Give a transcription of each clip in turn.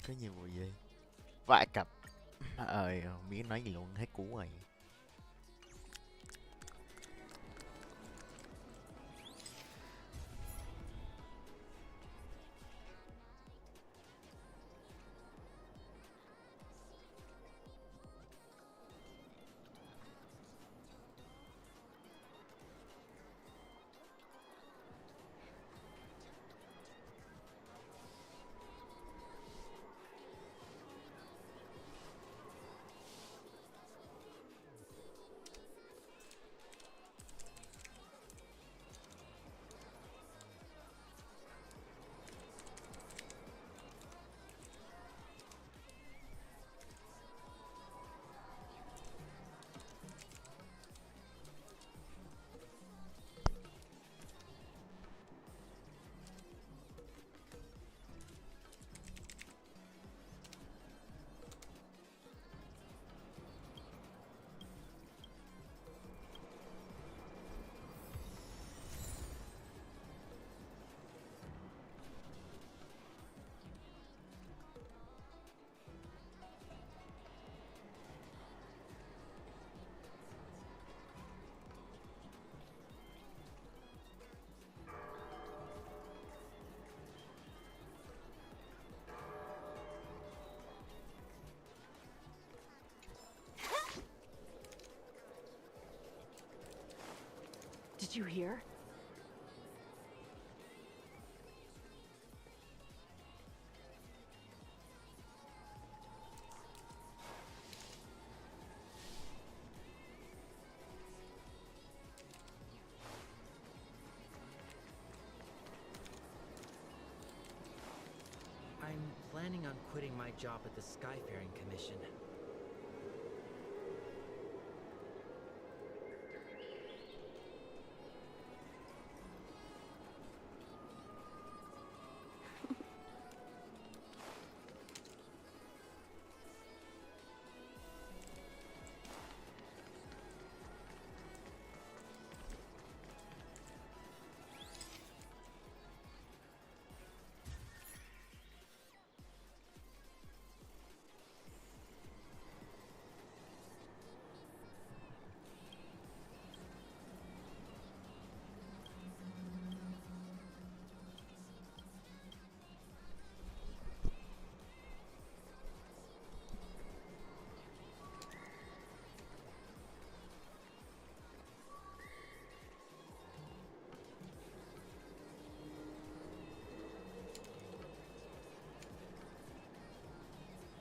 Có nhiệm vụ gì? Vài cặp. Không biết nói gì luôn, hết cú rồi. Did you hear? I'm planning on quitting my job at the Skyfaring Commission.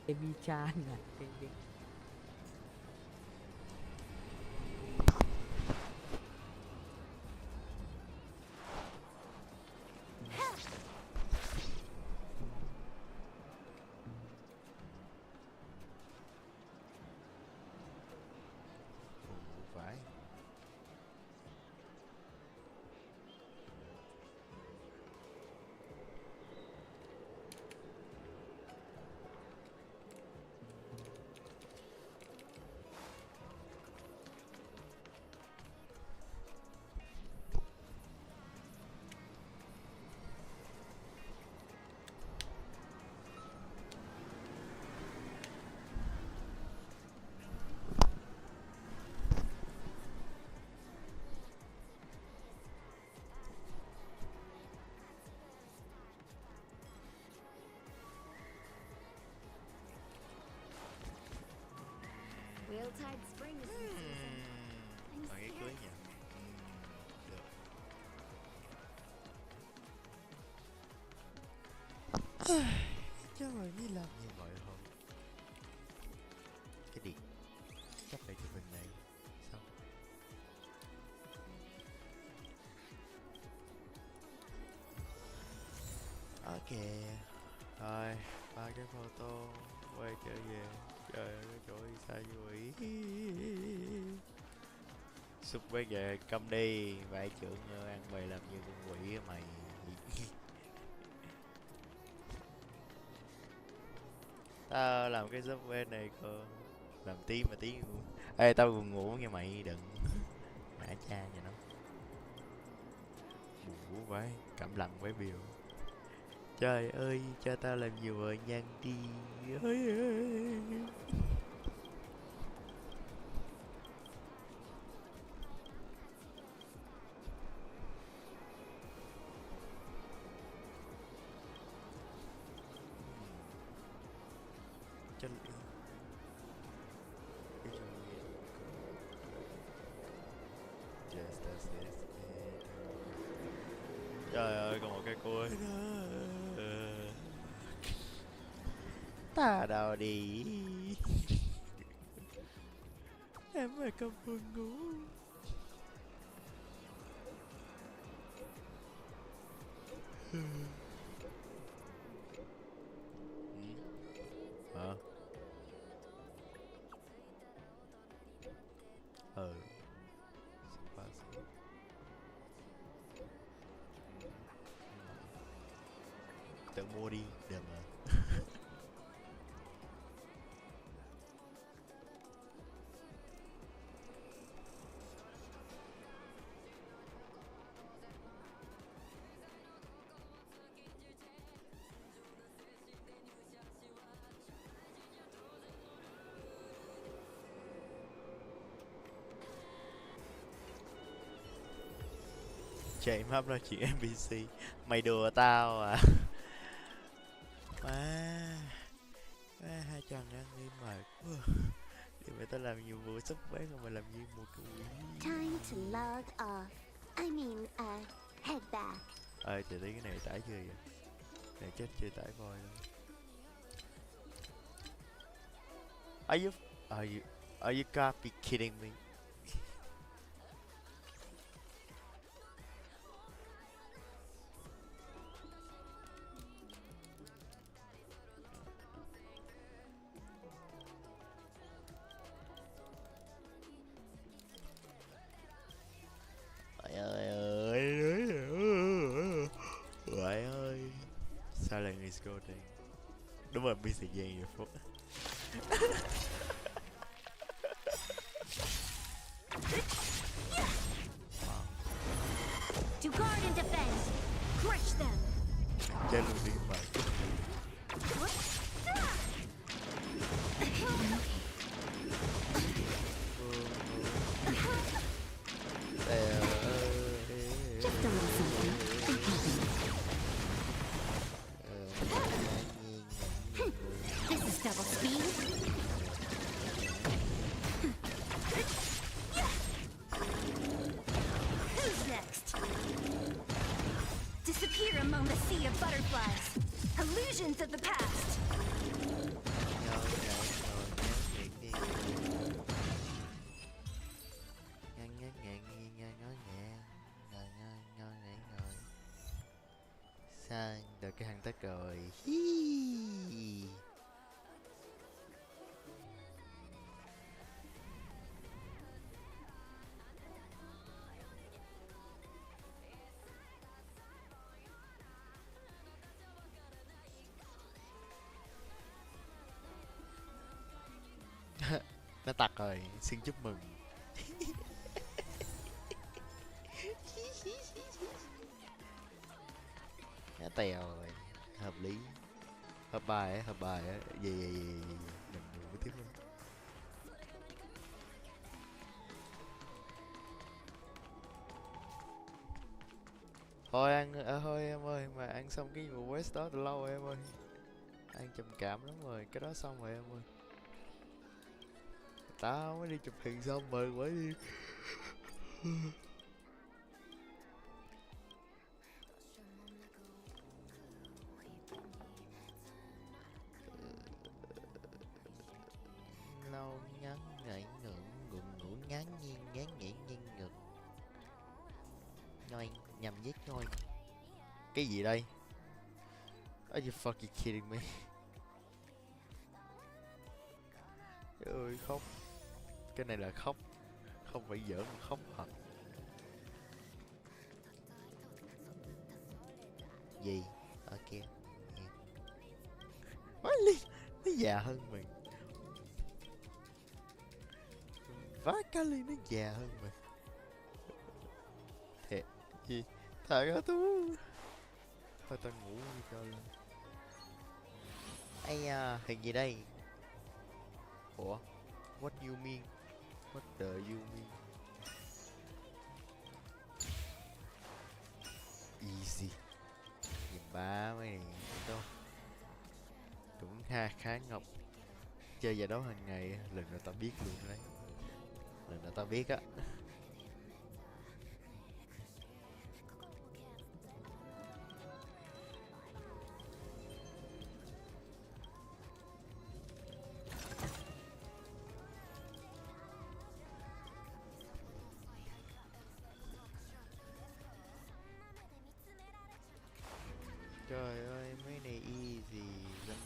Baby chan à, baby. Phải. Wheeltide Spring is in season. I'm Còn cái cưới scared. nhỉ? Được. Chắc rồi đi làm như vậy thôi. Cái gì? Chắc phải chụp hình này. Xong. Ok. Rồi, ba cái photo quay trở về. Trời ơi, cái chỗ đi xa như quỷ. Súp bây giờ câm đi, vải trưởng ăn mày làm như con quỷ á mày. Tao làm cái súp bên này cơ. Làm tí mà tí. Ê, tao buồn ngủ nghe mày, đừng. Mã cha cho nó. Buồn ngủ vậy, cảm lặng với biểu. Trời ơi, cho tao làm nhiều vợ nhăn đi. Ơi ơi. Cho Yes, that's it. Trời ơi, còn một cái cuối nữa. Ta đâu đi. Em phải cầm buồn ngủ. Ừ. Hả? Ừ. Tự mua đi, đừng mà. Chạy map nói chuyện NPC. Mày đùa tao à? Má, hai chàng đang đi mệt quá. Thì mày tao làm nhiều vụ sắp bán rồi mày làm như một cái quỷ. Time to log off. I mean, head back. Ơi thì thấy cái này tải chưa vậy? Này chết chưa tải voi luôn. Are you are you gotta be kidding me? Trời ơi, silent is golden. Đúng rồi, biết thời gian rồi Phúc. To guard and defend. Crush them. Chơi luôn đi mà. Just a little something. This is double speed. Who's next? Disappear among the sea of butterflies. Illusions of the past. Sang đợi cái hàng tất rồi. Hi. Nó tặc rồi, xin chúc mừng. Nó tèo rồi, hợp lý. Hợp bài á, gì mình đừng tiếp luôn. Thôi ăn, thôi em ơi, mà ăn xong cái vụ quest đó từ lâu rồi em ơi. Ăn trầm cảm lắm rồi, cái đó xong rồi em ơi. Tao mới đi chụp hình xong mời quá đi. Lâu ngắn ngại ngượng ngủ ngán nhiên ngán nghỉ nhiên ngực. Nhoi, nhầm với nhoi. Cái gì đây? Are you fucking kidding me? Trời ơi khóc. Cái này là khóc. Không phải giỡn mà khóc thật. Gì? Ở kia. Nó già hơn mày. Vá Kali nó già hơn mày. Thiệt. Gì? Thật hả Tú? thôi tao ngủ đi cho lên. Ây da, hình gì đây? Ủa? What you mean? What the you mean? Easy. Nhìn ba mấy này đâu. Đúng ha, khá ngọc. Chơi giải đấu hàng ngày, lần nào tao biết luôn đấy. Lần nào tao biết á. Trời ơi, mấy này easy lắm.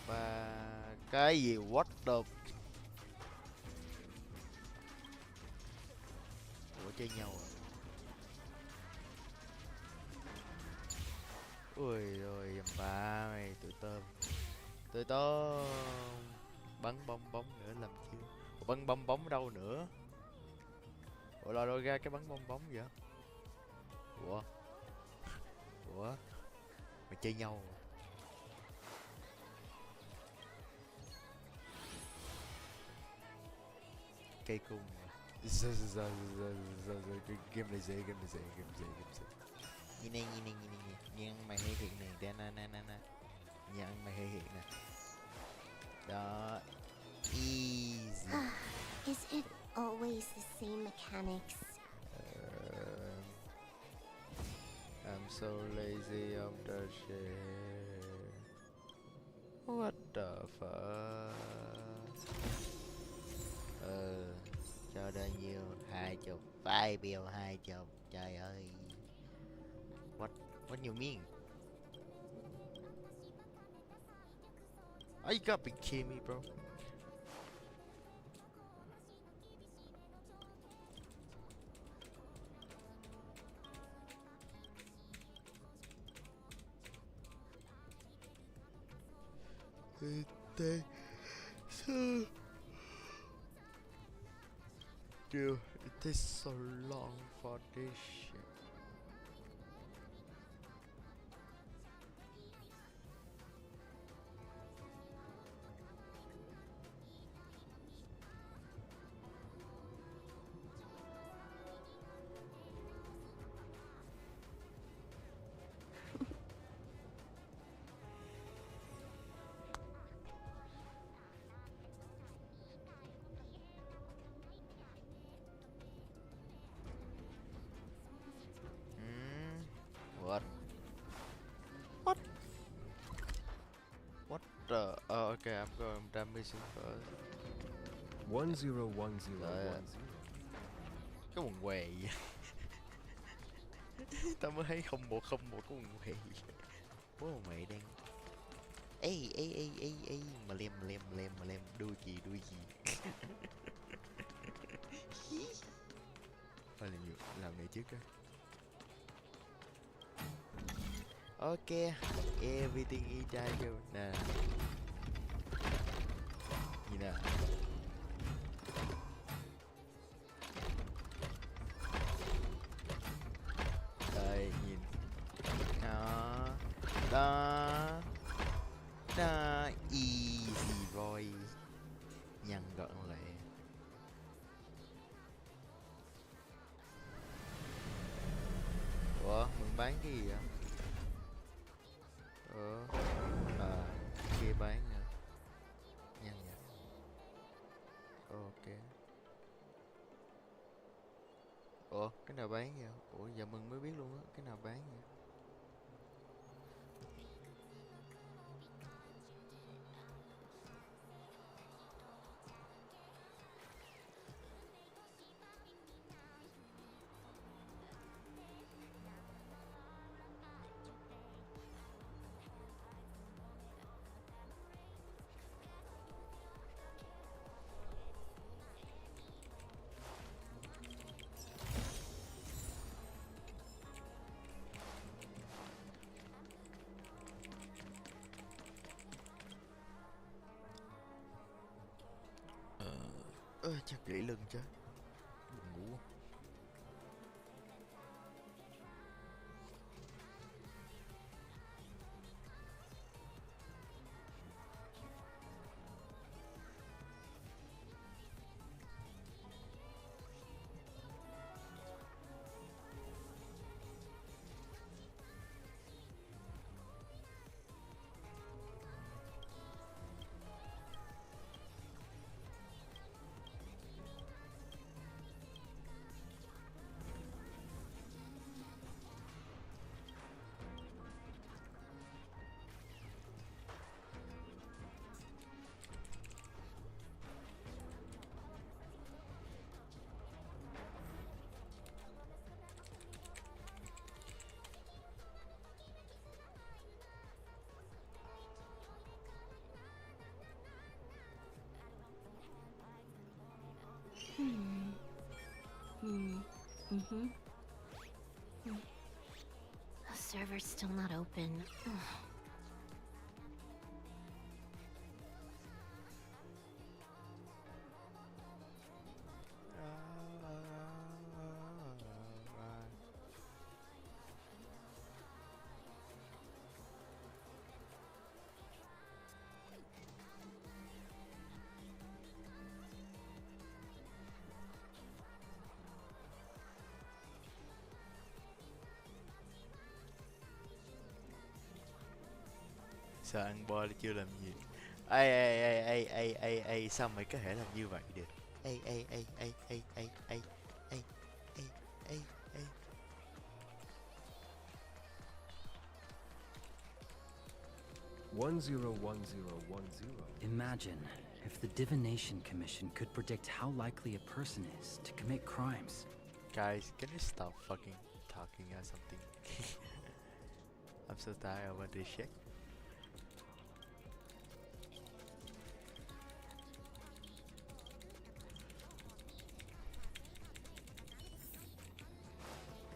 Ba cái gì what the. Ủa chơi nhau à? Ui rồi dầm ba mày tụi tôm bắn bong bóng nữa làm chi? Ủa, bắn bong bóng đâu nữa? Ủa lo đâu ra cái bắn bong bóng vậy? Ủa ủa mày chơi nhau à? Cây cung à? Game này dễ. Nhìn này nhìn mày hay hiện này đen na nhận mày hay hiện nè đó. Easy. Is it always the same mechanics? I'm so lazy of the shit. What the fuck? Cho bao nhiêu? 20 5 bill 20. Trời ơi. What you mean? Are you gotta be kidding me, bro? Dude, it takes so long for this shit. What? What the? Oh, okay, I'm going damn mission first. 101010. Cái quần què gì vậy? Tao mới thấy 0101 có quần què gì. Bố mày đang ê mà lem đuôi gì thôi làm này trước á. Ok, everything y chai kêu nè. Gì nè. Đây nhìn. Đó. Đó. Đó. Easy boy. Nhanh gọn lẹ. Ủa, mình bán cái gì vậy? Kia bán nè. Nhanh nhỉ. Ok. Ủa, cái nào bán vậy? Ủa, giờ mình mới biết luôn á, cái nào bán vậy? Chắc gãy lưng chứ. Buồn ngủ. Mm-hmm. The server's still not open. Sao ăn bo là chưa làm gì? Ây ây ây ây ây ây ây, sao mày có thể làm như vậy được? Ây ây ây ây ây ây ây ây ây ây ây. One zero one zero one zero. Imagine if the Divination Commission could predict how likely a person is to commit crimes. Guys, can you stop fucking talking or something? I'm so tired of this shit.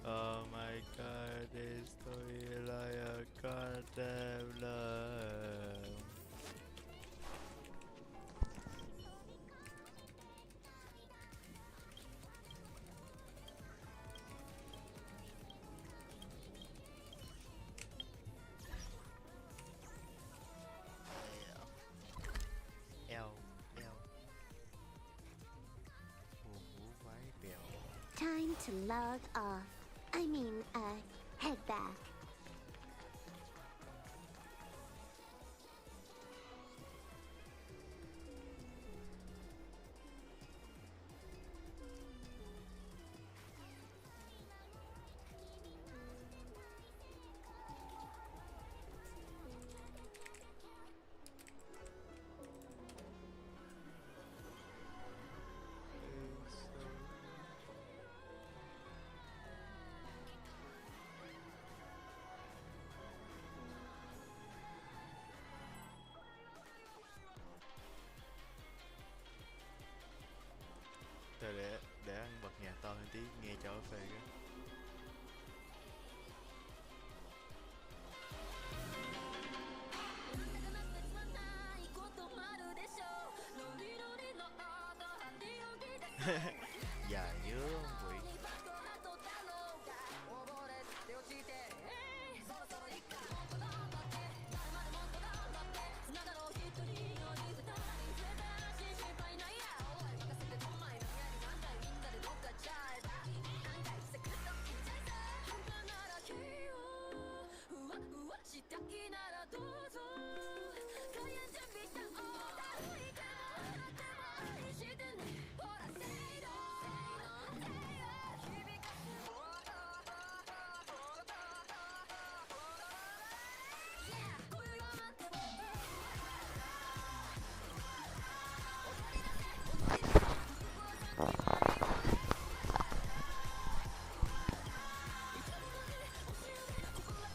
Oh my god, estoy la cadabra. Eo, eo. Hú váy bèo. Time to log off. I mean, head back. Để ăn bật nhạc to hơn tí nghe cho phê cái. Dài nhớ quỷ.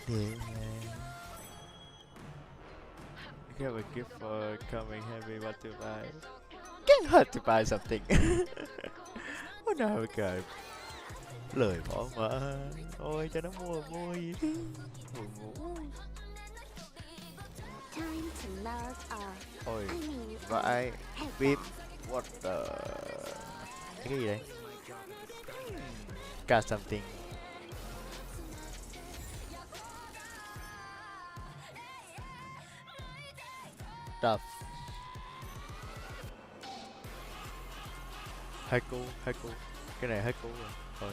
Yeah. I have a gift for coming heavy what to buy. Can't hurt to buy something. Oh no, okay. Lời bỏ mà. Ôi cho nó mua gì đi. Time to log off. Ôi, I mean, vãi. head Beep. back. What the... Cái gì đây? Got something. Tough. Hai cú. Cái này hết cú rồi. Thôi.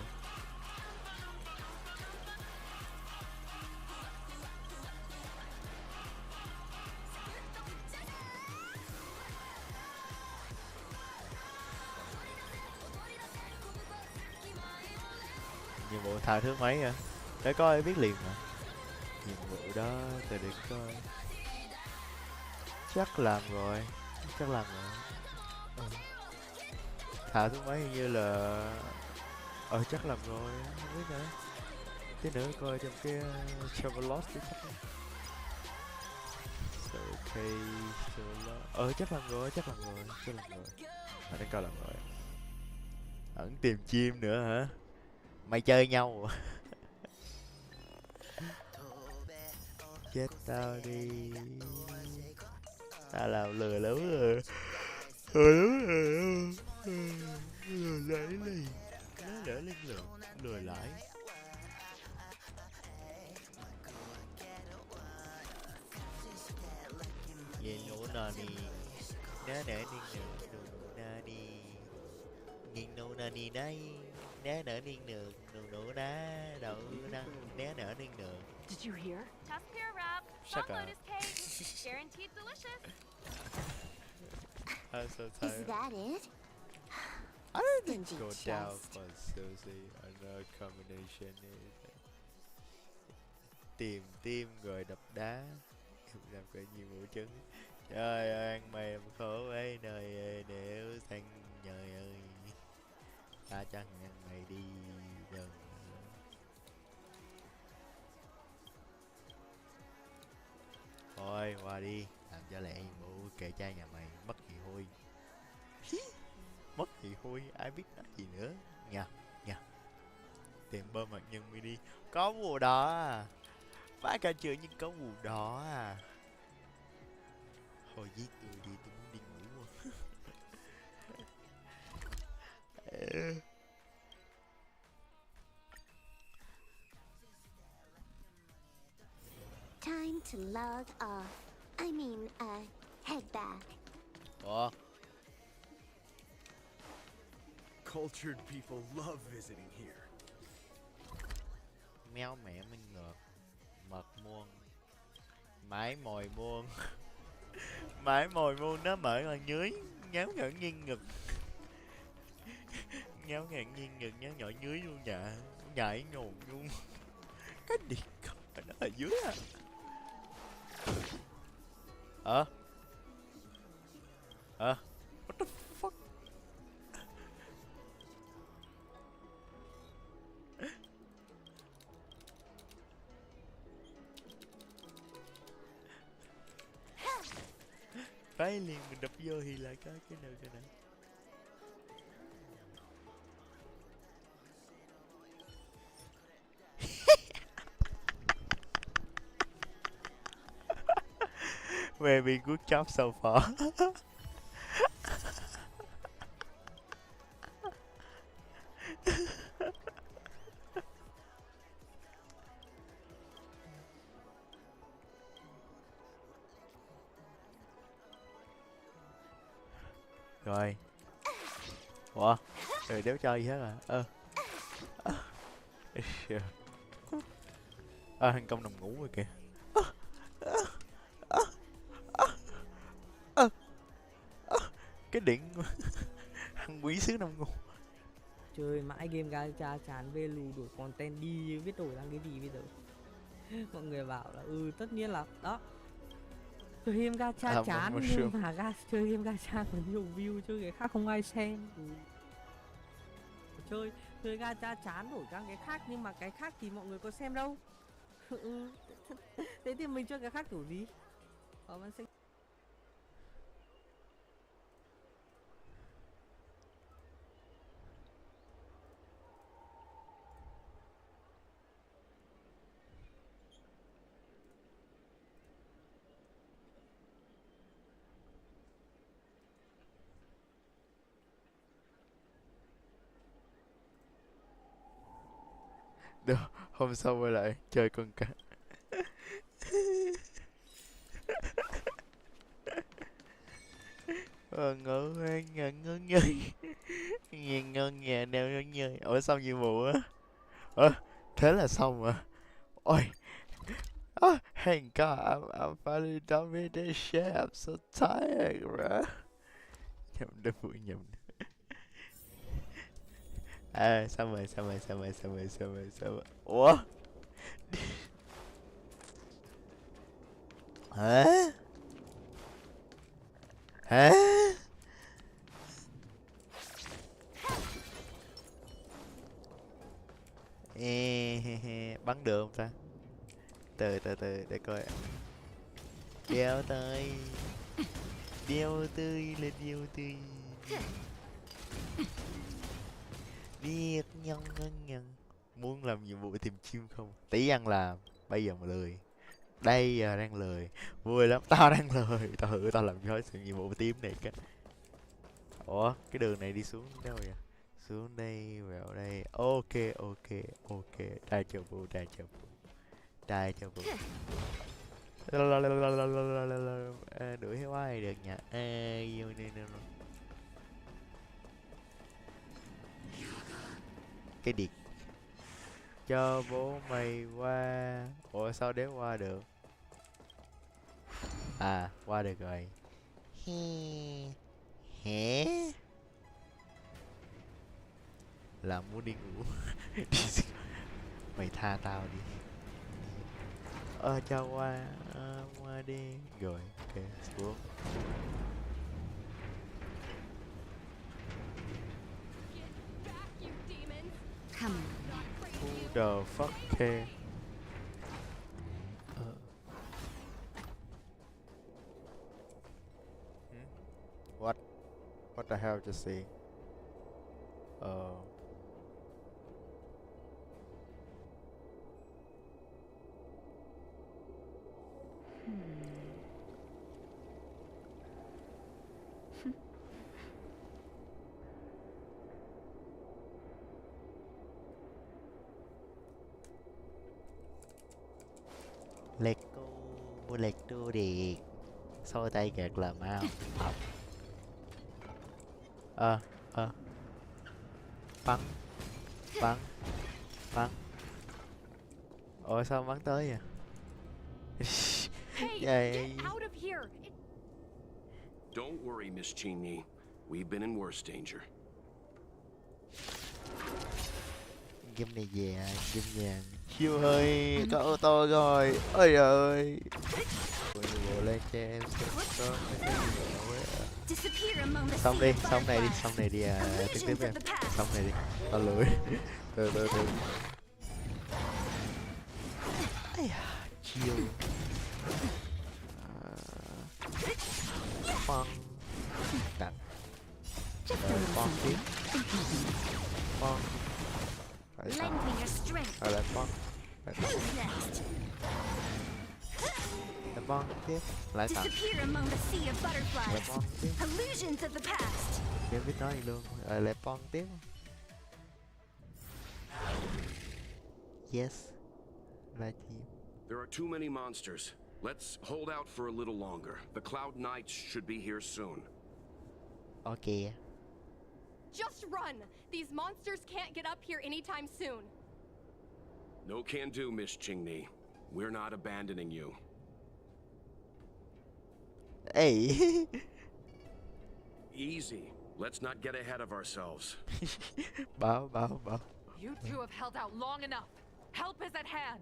Nhiệm vụ thả thứ mấy à? Để coi biết liền mà. Nhiệm vụ đó từ để coi. Chắc làm rồi. Thả thứ mấy như là chắc làm rồi, không biết nữa. Tí nữa coi trong cái Travelot cái chắc. Okay, chắc làm rồi. Để coi làm rồi. Ẩn tìm chim nữa hả? Mày chơi nhau. Chết tao đi. Tao làm lừa lắm rồi. Lừa lắm rồi. Lừa lấy liền. Nó đỡ lên lừa lại. Về lỗ nà đi. Nó đỡ lên lừa nà đi. Nhìn nụ nà đi đây. Nó đỡ lên lừa đá. Đậu năng. Nó đỡ lên lừa. Did you hear? Tough pear wrap. Shut Some up. lotus cake. Guaranteed delicious. I'm so Is tired. that it? I don't think Stingy go down chest. for Susie. Another combination is tìm tim rồi đập đá. Em làm cái nhiều mũ trứng. Trời ơi, ăn mày khổ ấy nơi ơi, nếu xanh trời ơi. Ta chẳng ăn mày đi đừng. Thôi qua đi, làm cho lẹ mũ kệ cha nhà mày mất gì hôi. Mất gì hôi, ai biết nói gì nữa nha nha. Tìm bơm hạt nhân mini có mùa đó à. Phá ca chưa nhưng có mùa đó à. Thôi giết tôi đi, tôi muốn đi ngủ quá. Time to log off. I mean, head back. Ủa, Cultured people love visiting here. méo mẹ mình ngược. Mật muôn. Mái mồi muôn. Mái mồi muôn nó mở là dưới. Nháo ngẩn nghiêng ngực. Nháo ngẩn nghiêng ngực, nháo nhỏ dưới luôn dạ. Nhảy nhồn luôn. Cái điện cọc nó ở dưới à. What the fuck. Phải liền mình đập vô thì lại có cái nào cái này. Maybe good job so far. Rồi. Ủa? Rồi đéo cho gì hết à? Thằng công nằm ngủ rồi kìa. Cái điện thằng quý xứ nằm ngủ. Chơi mãi game gacha chán về lù đổi content đi biết đổi sang cái gì bây giờ. Mọi người bảo là tất nhiên là đó. Chơi game gacha chán nhưng mà chơi game gacha có nhiều view, chơi cái khác không ai xem. Chơi gacha chán đổi sang cái khác nhưng mà cái khác thì mọi người có xem đâu. Thế thì mình chơi cái khác kiểu gì? Mình sẽ Được, hôm sau quay lại chơi con cá. Ngỡ ngon nhơi. Nhìn ngon nhà nào ngon nhơi. Ủa xong nhiệm vụ á? Thế là xong mà. Ôi. Thank God, I'm finally done with this shit. I'm so tired, bro. Nhầm. Xong rồi. Ủa? Hả? Bắn được không ta? Từ để coi. Đeo tươi lên đeo tươi. Điệt nhân. Muốn làm nhiệm vụ tìm chim không? Tí ăn làm, bây giờ mà lười. Đây giờ đang lười. Vui lắm, tao đang lười. Tao thử tao làm cho sự nhiệm vụ tím này cái. Ủa, cái đường này đi xuống đâu vậy? Xuống đây, vào đây. Ok, ok, ok. Trai chờ vụ, trai chờ vụ. Trai chờ vụ. Đuổi theo ai được nhỉ? Yêu nên cái điệt cho bố mày qua. Ủa sao đéo qua được? À qua được rồi. Hé là muốn đi ngủ. Mày tha tao đi. Cho qua, qua đi. Rồi ok xuống. Come Who the fuck care? What? What the hell just see? Let's go, let's do it. Xôi tay gạt là mau. Bắn, bắn, bắn. Ủa sao bắn tới vậy? Hey, Yeah, get out of here! Don't worry, Miss Cheney. We've been in worse danger. Game này vàng, game vàng. Chiêu ơi, có ô tô rồi. Ôi ơi. Bộ lên cho em xem có mấy cái gì nữa. disappear among the Xong sea đi, of xong này đi, butterflies. xong này đi à. Tiếp Illusions tiếp em. of the past. Xong này đi. Tao lười. Từ từ từ. Ây da, chiêu. Phong. Đặng. Rồi phong tiếp. Phong. Phải sao? Lend me your strength. Rồi lại phong. Lại phong. Who's next? Lại phong tiếp. Lại thẳng. Disappear among the sea of Lại butterflies. phong tiếp. Illusions of the past. Em biết nói gì luôn. Rồi lại phong tiếp. Yes. Là gì? There are too many monsters. Let's hold out for a little longer. The Cloud Knights should be here soon. Ok. Just run! These monsters can't get up here anytime soon. No can do, Miss Cheney. We're not abandoning you. Ê. Easy. Let's not get ahead of ourselves. Báo. You two have held out long enough. Help is at hand.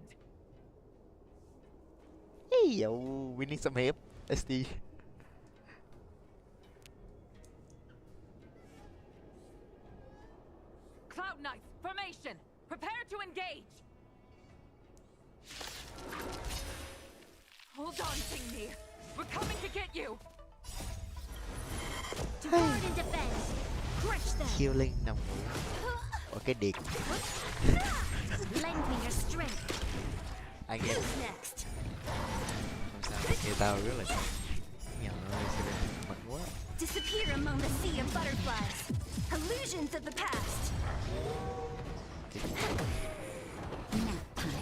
Hey yo, we need some help. SD. Cloud Knights, formation. Prepare to engage. Hold on, Tingni. We're coming to get you. To guard and defend. Crush them. Healing nằm ngủ. Ở cái điệt. Lend me your strength. Anh em Who's next? không sao. Nghe tao rất là nhỏ ơi, sẽ lên mạnh quá. Disappear among the sea of butterflies. Illusions of the past. Nap time.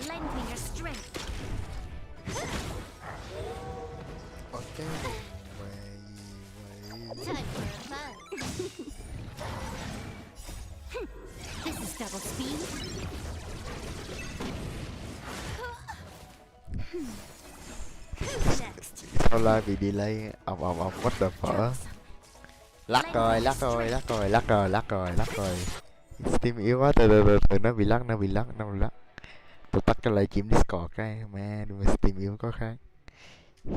Lend me your strength. Ok. Vậy. Time for a fun. This is double speed. Who's next? Sao live bị delay? What the fuck? Lắc rồi. Steam yếu quá, từ nó bị lắc. Tôi tắt cái livestream Discord cái mà đừng mà Steam yếu có khác.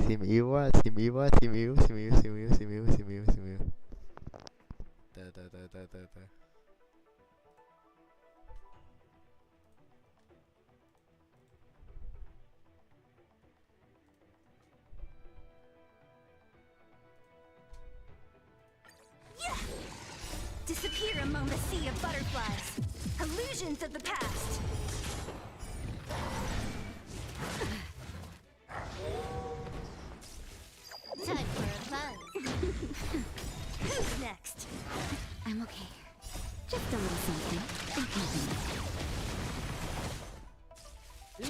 Steam yếu quá. Từ. Disappear among the sea of butterflies. Illusions of the past. Time for a buzz. Who's next? I'm okay. Just a little something.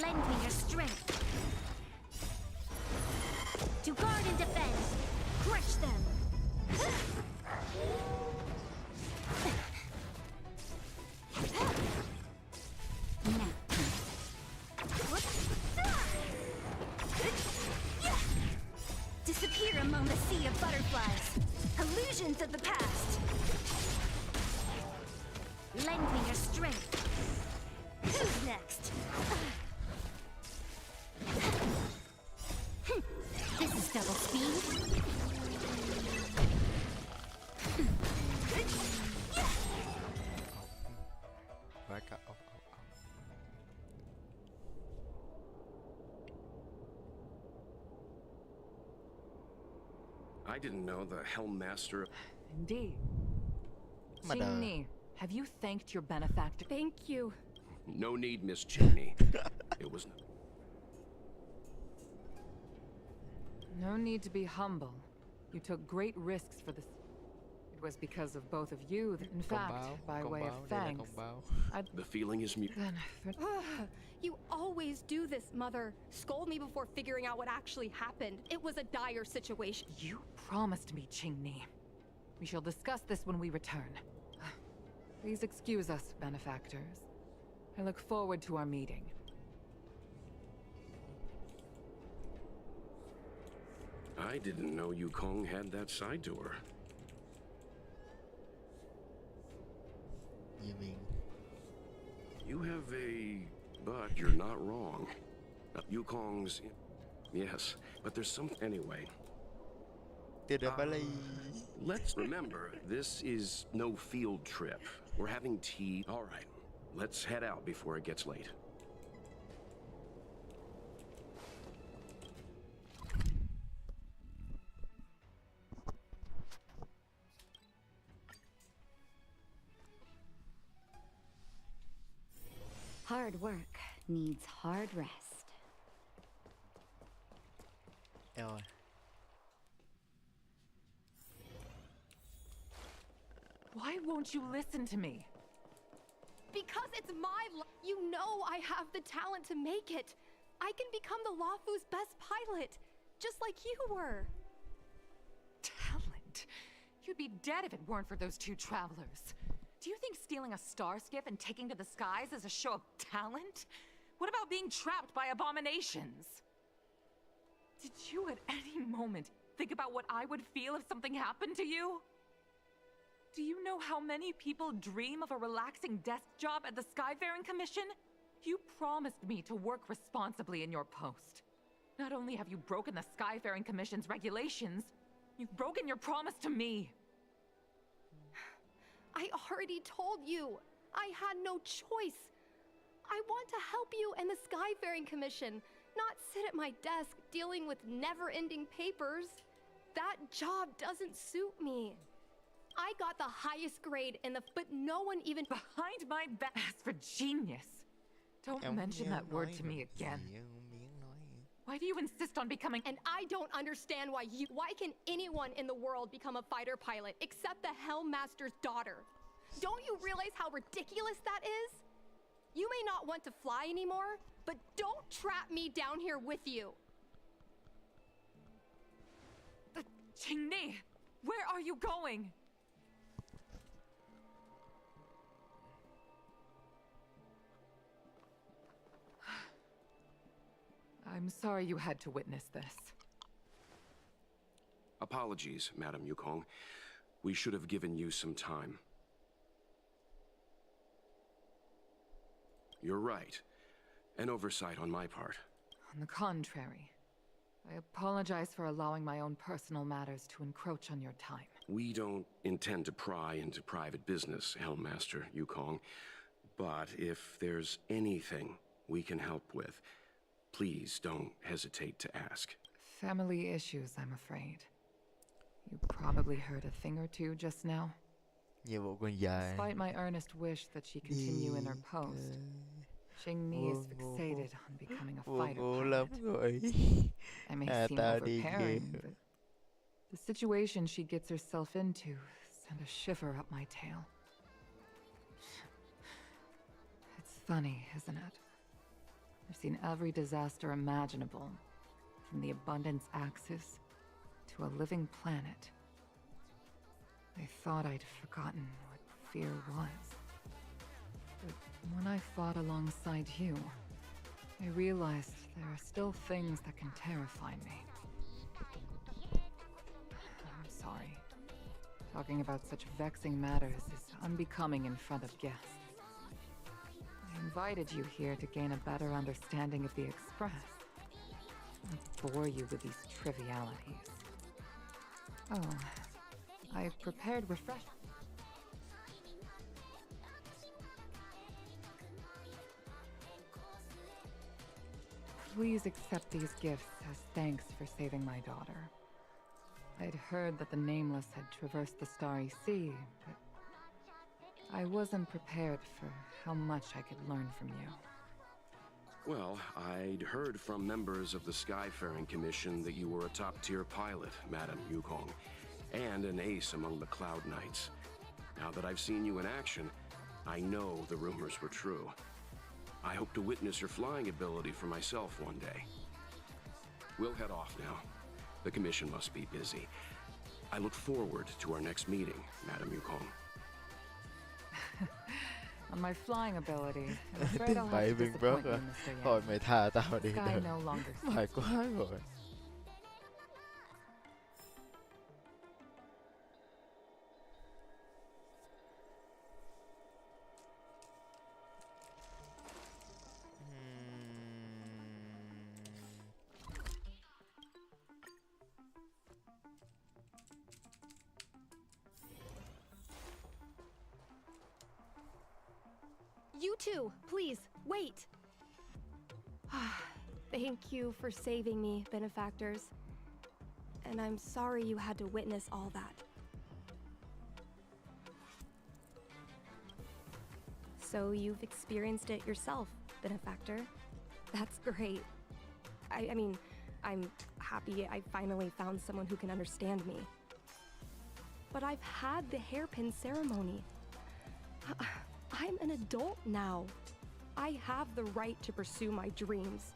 Lend me your strength. To guard and defend. Crush them. Now. Disappear among the sea of butterflies. Illusions of the past. Lend me your strength. Who's next? This is double speed. Back up. I didn't know the Helm Master. Indeed. Mother. Jingni, have you thanked your benefactor? Thank you. No need, Miss Cheney. It was. No need to be humble. You took great risks for this. It was because of both of you that, in fact, by way of thanks, The feeling is mutual. then You always do this, Mother. Scold me before figuring out what actually happened. It was a dire situation. you promised me, Jingni. We shall discuss this when we return. Please excuse us, benefactors. I look forward to our meeting. I didn't know Yukong had that side to her. You mean? You have a... But you're not wrong. Yukong's... Yes, but there's some... Anyway. Let's remember, this is no field trip. We're having tea. All right, let's head out before it gets late. Hard work needs hard rest. Eo. Why won't you listen to me? Because it's my You know I have the talent to make it. I can become the Lafu's best pilot, just like you were. Talent? You'd be dead if it weren't for those two travelers. Do you think stealing a star skiff and taking to the skies is a show of talent? What about being trapped by abominations? Did you at any moment think about what I would feel if something happened to you? Do you know how many people dream of a relaxing desk job at the Skyfaring Commission? You promised me to work responsibly in your post. Not only have you broken the Skyfaring Commission's regulations, you've broken your promise to me. I already told you. I had no choice. I want to help you and the Skyfaring Commission, not sit at my desk dealing with never-ending papers. That job doesn't suit me. I got the highest grade in the... But no one even... Behind my back. As for genius, don't mention that word to me again. Why do you insist on becoming... And I don't understand why you... Why can anyone in the world become a fighter pilot except the Helm Master's daughter? Don't you realize how ridiculous that is? You may not want to fly anymore, but don't trap me down here with you. Jingni, where are you going? I'm sorry you had to witness this. Apologies, Madam Yukong. We should have given you some time. You're right. An oversight on my part. On the contrary, I apologize for allowing my own personal matters to encroach on your time. We don't intend to pry into private business, Helmmaster Yukong. But if there's anything we can help with, please don't hesitate to ask. Family issues, I'm afraid. You probably heard a thing or two just now. Như bộ con dài. Despite my earnest wish that she continue in her post, Jingmi is fixated on becoming a fighter Ngu lắm pilot. rồi. I may À, seem tao đi overbearing, ghê. but the situation she gets herself into sent a shiver up my tail. It's funny, isn't it? I've seen every disaster imaginable, from the abundance axis to a living planet. I thought I'd forgotten what fear was. But when I fought alongside you, I realized there are still things that can terrify me. I'm sorry. Talking about such vexing matters is unbecoming in front of guests. I invited you here to gain a better understanding of the Express. Not bore you with these trivialities. Oh, I've prepared refreshments. Please accept these gifts as thanks for saving my daughter. I'd heard that the Nameless had traversed the Starry Sea, but I wasn't prepared for how much I could learn from you. Well, I'd heard from members of the Skyfaring Commission that you were a top-tier pilot, Madam Yukong, and an ace among the Cloud Knights. Now that I've seen you in action, I know the rumors were true. I hope to witness your flying ability for myself one day. We'll head off now. The Commission must be busy. I look forward to our next meeting, Madam Yukong. On my flying ability, I'm afraid Tiếng I'll have bậy to biên disappoint bớt you, rồi. Mr. Thôi Yang. mày tha tao đi Sky được. no longer Mày suits quá rồi. You two, please, wait. Thank you for saving me, benefactors. And I'm sorry you had to witness all that. So you've experienced it yourself, benefactor. That's great. I mean, I'm happy I finally found someone who can understand me. But I've had the hairpin ceremony. I'm an adult now. I have the right to pursue my dreams.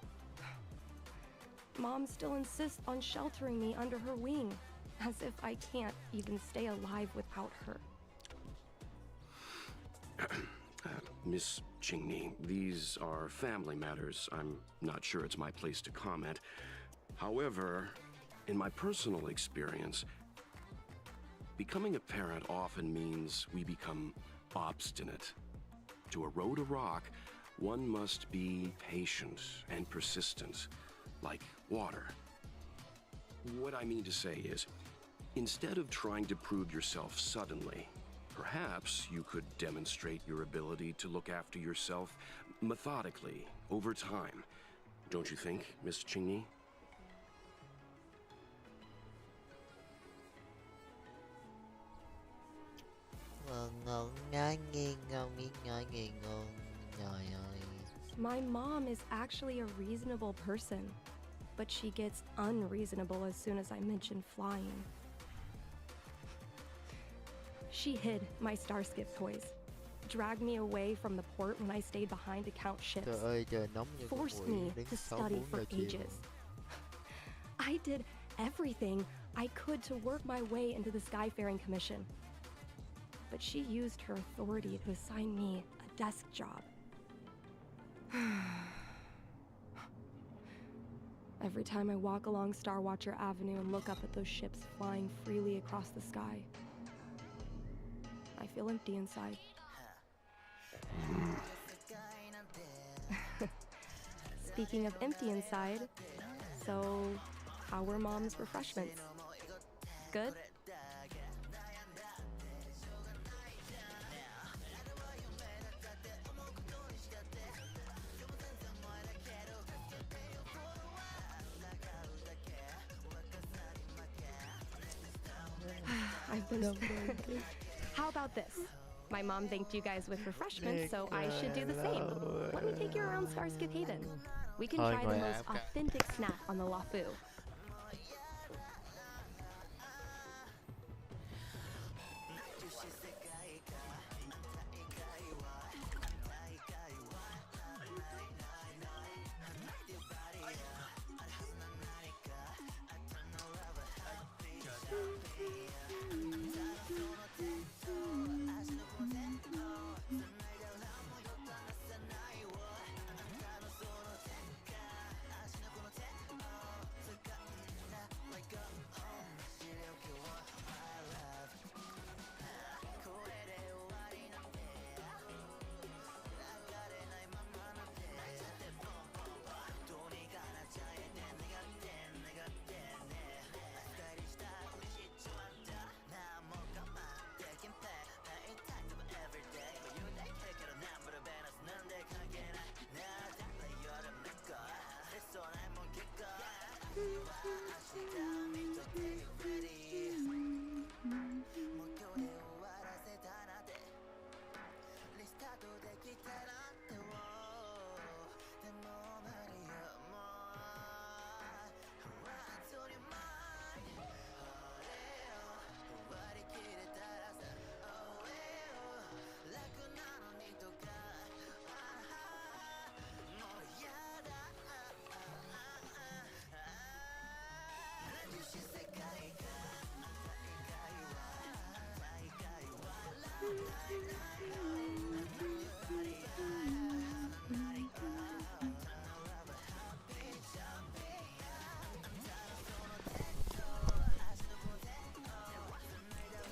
Mom still insists on sheltering me under her wing, as if I can't even stay alive without her. Miss Qingni, these are family matters. I'm not sure it's my place to comment. However, in my personal experience, becoming a parent often means we become obstinate. To erode a rock, one must be patient and persistent, like water. What I mean to say is, instead of trying to prove yourself suddenly, perhaps you could demonstrate your ability to look after yourself methodically, over time. Don't you think, Miss Qingni? Ngon ngái nghi ngon miếng ngái nghi ngon. Trời ơi. My mom is actually a reasonable person, but she gets unreasonable as soon as I mention flying. She hid my Starskip toys, dragged me away from the port when I stayed behind to count ships, Trời ơi trời nóng như con forced quỷ me đến to 6 study 4 for giờ chiều. ages. I did everything I could to work my way into the Skyfaring Commission. But she used her authority to assign me a desk job. Every time I walk along Star Watcher Avenue and look up at those ships flying freely across the sky, I feel empty inside. Speaking of empty inside, so how were Mom's refreshments? Good? I've been... How about this? My mom thanked you guys with refreshments, so I should do the same. Let me take you around Starscape Haven. We can try the most authentic snack on the Lafu.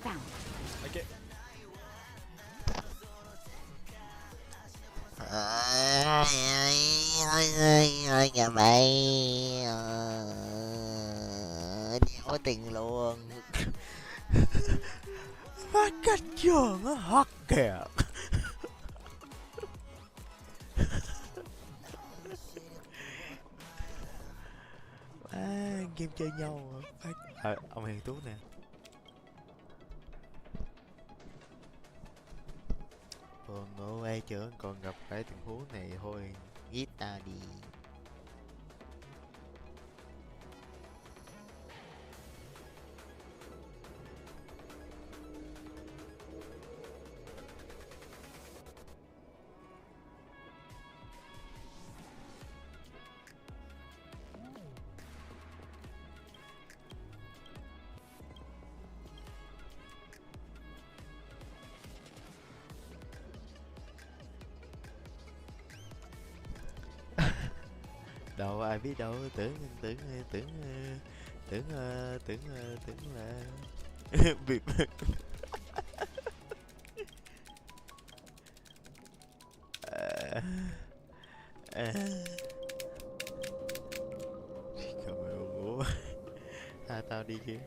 Found. Okay. Nhà mày đéo có tiền luôn. Phát cách trường á hot kìa. Game chơi nhau hả? Ông Hiền Tú nè. Còn ngủ ai chở còn gặp phải tình huống này thôi, giết ta đi. Đâu ai biết đâu, tưởng là việc không hiểu. Tao đi kia.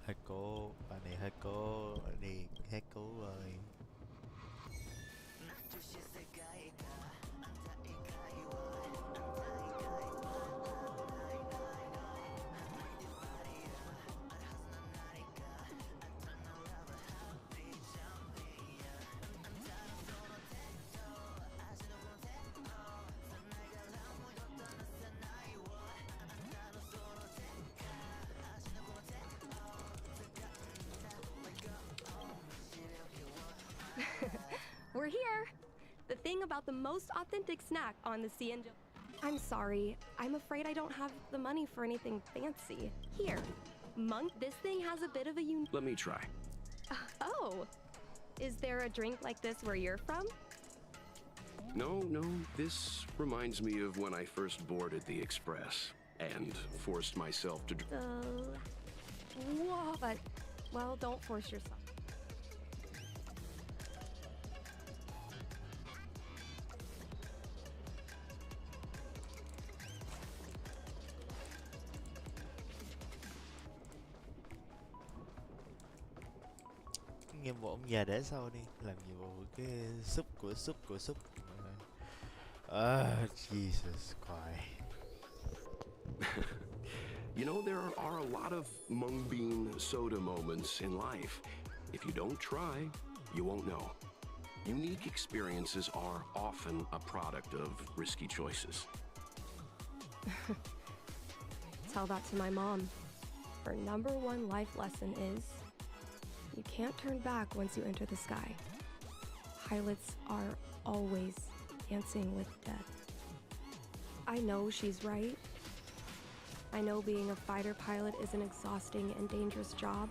Hako, bà này Hako đi Hako rồi. We're here! The thing about the most authentic snack on the sea and... I'm sorry. I'm afraid I don't have the money for anything fancy. Here. Monk, this thing has a bit of a unique... Let me try. Oh! Is there a drink like this where you're from? No, this reminds me of when I first boarded the Express and forced myself to... Whoa, but... Well, don't force yourself. Nhiệm vụ ông già để sau đi, làm nhiệm vụ cái súp của súp. Jesus Christ. You know, there are a lot of mung bean soda moments in life. If you don't try, you won't know. Unique experiences are often a product of risky choices. Tell that to my mom. Her #1 life lesson is, you can't turn back once you enter the sky. Pilots are always dancing with death. I know she's right. I know being a fighter pilot is an exhausting and dangerous job.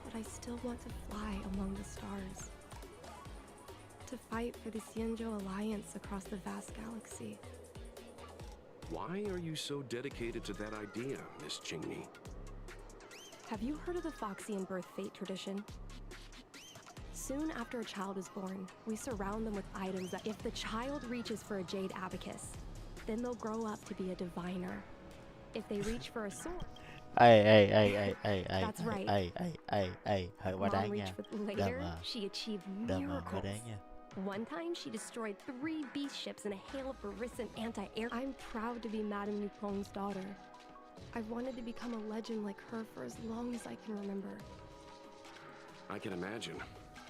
But I still want to fly among the stars. To fight for the Xianzhou Alliance across the vast galaxy. Why are you so dedicated to that idea, Miss Qingni? Have you heard of the Foxian birth fate tradition? Soon after a child is born, we surround them with items that if the child reaches for a jade abacus, then they'll grow up to be a diviner. If they reach for a sword, that's right. Hơi quá Mom đáng nha. reached for later, she achieved Hơi miracles. đáng nha. One time, she destroyed 3 beast ships in a hail of Barisan anti-air. I'm proud to be Madame Yukong's daughter. I've wanted to become a legend like her for as long as I can remember. I can imagine.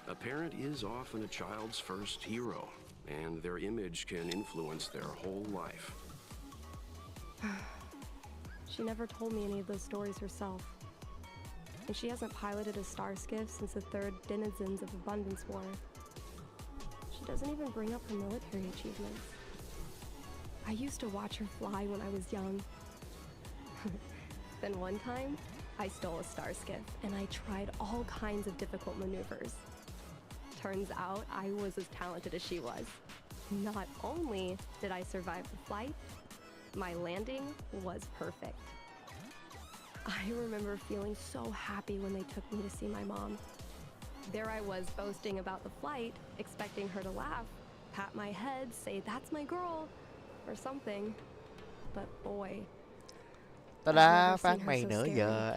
A parent is often a child's first hero, and their image can influence their whole life. She never told me any of those stories herself. And she hasn't piloted a star skiff since the 3rd Denizens of Abundance War. She doesn't even bring up her military achievements. I used to watch her fly when I was young. Then one time, I stole a star skiff and I tried all kinds of difficult maneuvers. Turns out I was as talented as she was. Not only did I survive the flight, my landing was perfect. I remember feeling so happy when they took me to see my mom. There I was boasting about the flight, expecting her to laugh, pat my head, say, "That's my girl," or something. But boy, Tao đã phát mày nữa giờ.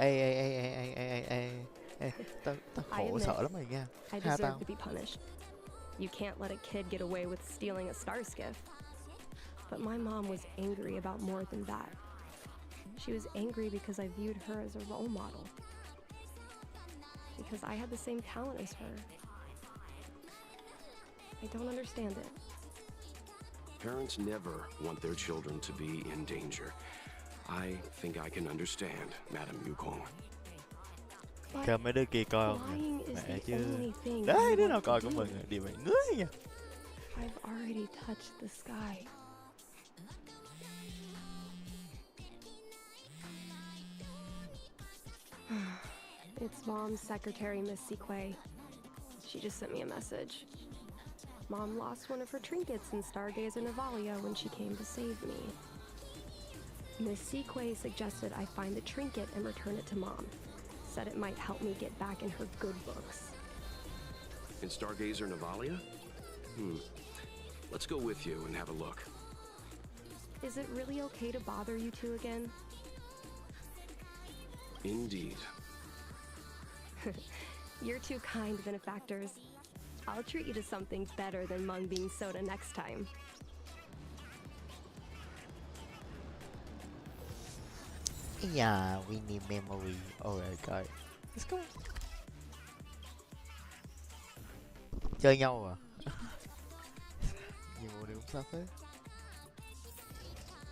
Tao khổ sở lắm rồi nha. I Ha deserve tao. to be punished. You can't let a kid get away with stealing a star skiff. But my mom was angry about more than that. She was angry because I viewed her as a role model. Because I had the same talent as her. I don't understand it. Parents never want their children to be in danger. I think I can understand, Madame Yukong. But Cho mấy đứa kia coi không flying nè. is Mẹ the chứ. only thing Đấy, I đứa want nào to coi của do. mình đi mày ngứa nha. I've already touched the sky. It's Mom's secretary, Miss Sequay. She just sent me a message. Mom lost one of her trinkets in Stargazer Navalia when she came to save me. Miss Sequay suggested I find the trinket and return it to Mom. Said it might help me get back in her good books. In Stargazer Navalia? Let's go with you and have a look. Is it really okay to bother you two again? Indeed. You're two kind benefactors. I'll treat you to something better than mung bean soda next time. Yeah, we need memory. Alright, guys. Let's go. Chơi nhau à? Nhiều bộ cũng sao thế?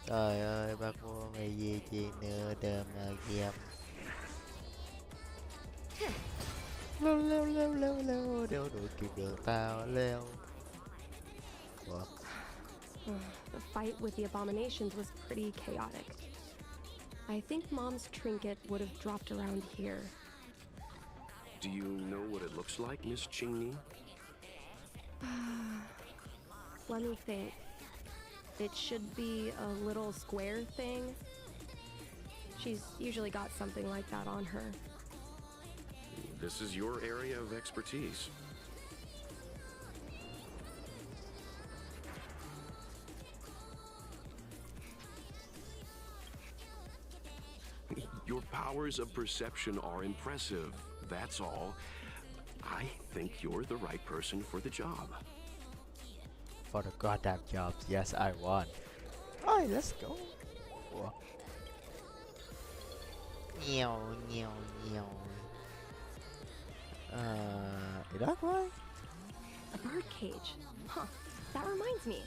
Trời ơi, bác mua mày gì chị nữa đơm game. Leo, đeo đuổi kịp được tao, leo. What? The fight with the abominations was pretty chaotic. I think Mom's trinket would have dropped around here. Do you know what it looks like, Miss Qingni? Let me think. It should be a little square thing. She's usually got something like that on her. This is your area of expertise. Your powers of perception are impressive, that's all. I think you're the right person for the job. for the goddamn jobs. Yes, I want. Alright, let's go. Ủa? Nhiều, nhiều, nhiều. Đó thôi. A bird cage. Huh. That reminds me.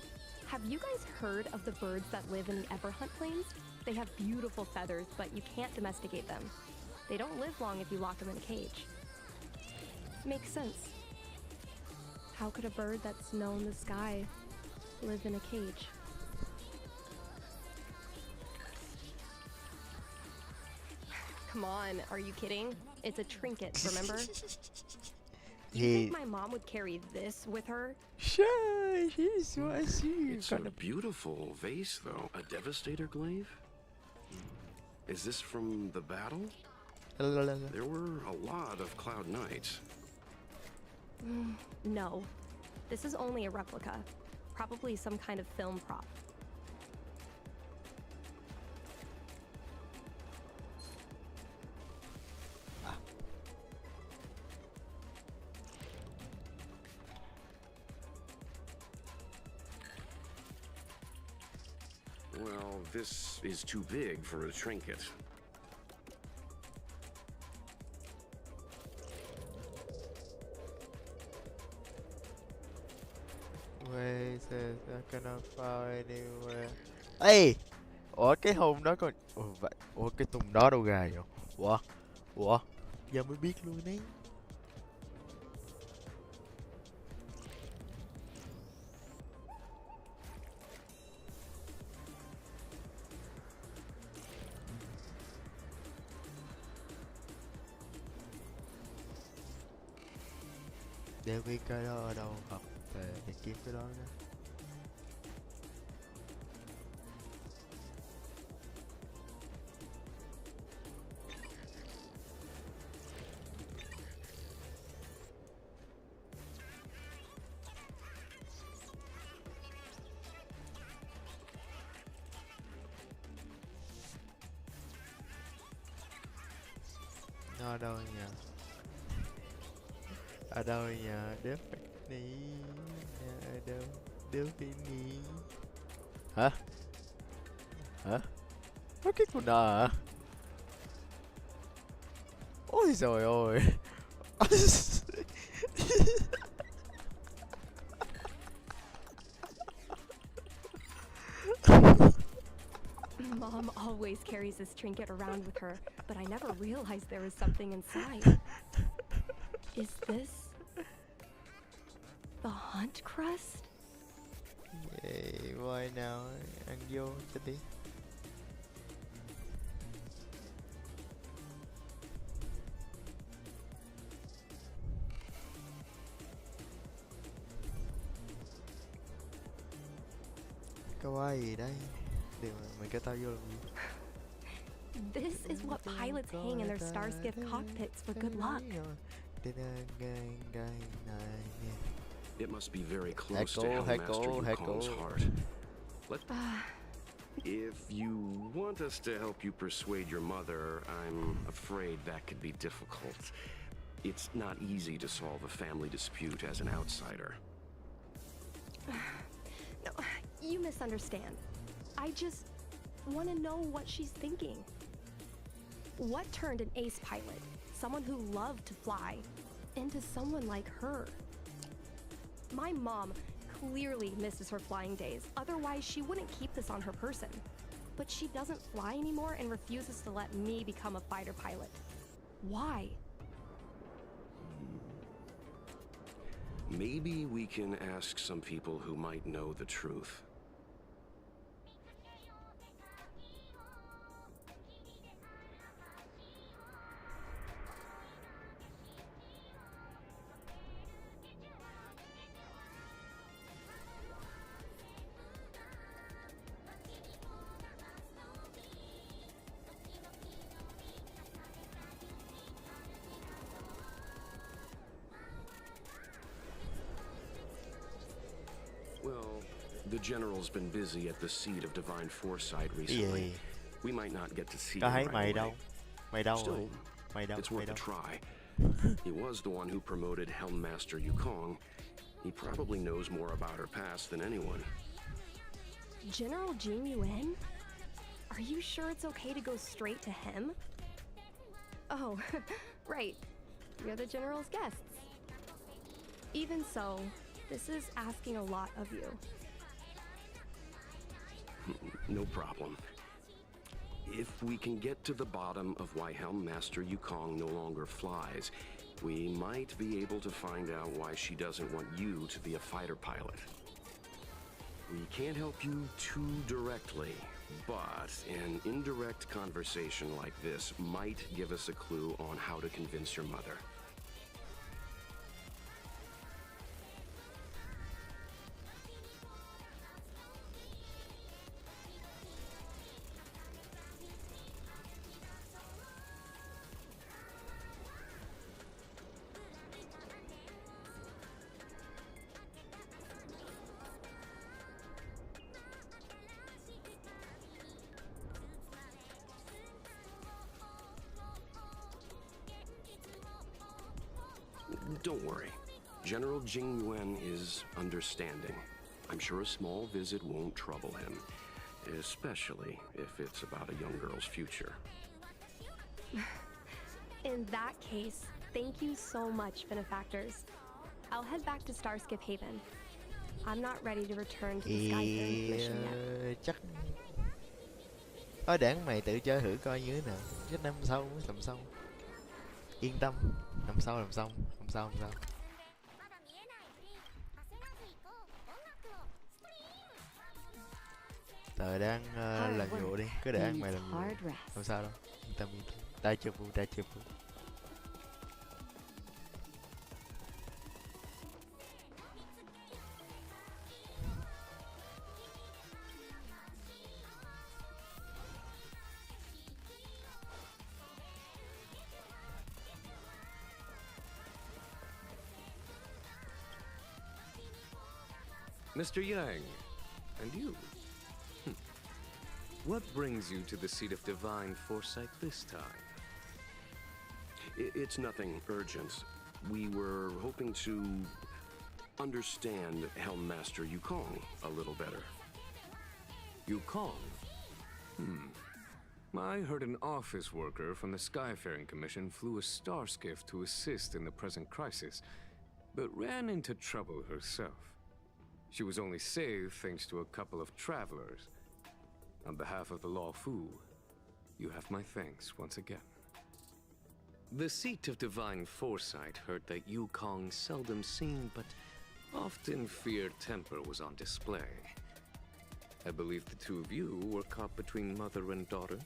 Have you guys heard of the birds that live in the Everhunt Plains? They have beautiful feathers, but you can't domesticate them. They don't live long if you lock them in a cage. Makes sense. How could a bird that's known the sky live in a cage? Come on, are you kidding? It's a trinket, remember? You think my mom would carry this with her? Sure, here's what I see. It's a beautiful vase, though. A Devastator glaive? Is this from the battle? There were a lot of Cloud Knights. No. This is only a replica. Probably some kind of film prop. Well, this is too big for a trinket. Wait, says I cannot find anywhere. Ê! Ủa cái hùng đó còn... Ủa cái tùng đó đâu ra vậy? Ủa? Giờ mới biết luôn đấy. Để biết cái đó ở đâu học về để kiếm cái đó nữa. Nó ở đâu nhỉ? Ở đâu nhỉ? Đếp ní ở đâu? Đếp cái ní. Hả? Hả? Có cái con nợ hả? Ôi trời ơi. Mom always carries this trinket around with her, but I never realized there was something inside. Is this the hunt crust? Vậy voi nào ăn vô cho đi. Cái quái gì đây? Điều mày cái tao vô làm gì? This is what pilots hang in their Starskiff cockpits for good luck. It must be very close to Hellmaster Yukong's heart. If you want us to help you persuade your mother, I'm afraid that could be difficult. It's not easy to solve a family dispute as an outsider. No, you misunderstand. I just want to know what she's thinking. What turned an ace pilot, someone who loved to fly, into someone like her? My mom clearly misses her flying days, otherwise she wouldn't keep this on her person. But she doesn't fly anymore and refuses to let me become a fighter pilot. Why? Maybe we can ask some people who might know the truth. Well, the General's been busy at the seat of Divine Foresight recently. We might not get to see him right away. Still, it's worth a try. He was the one who promoted Helmmaster Yukong, He probably knows more about her past than anyone. General Jing Yuan? Are you sure it's okay to go straight to him? Oh, right. You're the General's guests. Even so, this is asking a lot of you. No problem. If we can get to the bottom of why Helm Master Yukong no longer flies, we might be able to find out why she doesn't want you to be a fighter pilot. We can't help you too directly, but an indirect conversation like this might give us a clue on how to convince your mother. Don't worry. General Jing Yuan is understanding. I'm sure a small visit won't trouble him, especially if it's about a young girl's future. In that case, thank you so much, benefactors. I'll head back to Starskip Haven. I'm not ready to return to the Skyfaring Commission yet. Chắc thôi để mày tự chơi thử coi như thế nào. Chứ năm sau mới làm xong. Yên tâm, năm sau làm xong, năm sau. Tớ đang làm vụ đi, cứ để mày làm vụ. Không sao đâu, yên tâm. Ta chưa phụ. Mr. Yang, and you? What brings you to the seat of divine foresight this time? It's nothing urgent. We were hoping to understand Helm Master Yukong a little better. Yukong? I heard an office worker from the Skyfaring Commission flew a star skiff to assist in the present crisis, but ran into trouble herself. She was only saved thanks to a couple of travelers. On behalf of the Law Fu, you have my thanks once again. The seat of divine foresight heard that Yukong seldom seen, but often feared temper was on display. I believe the two of you were caught between mother and daughter.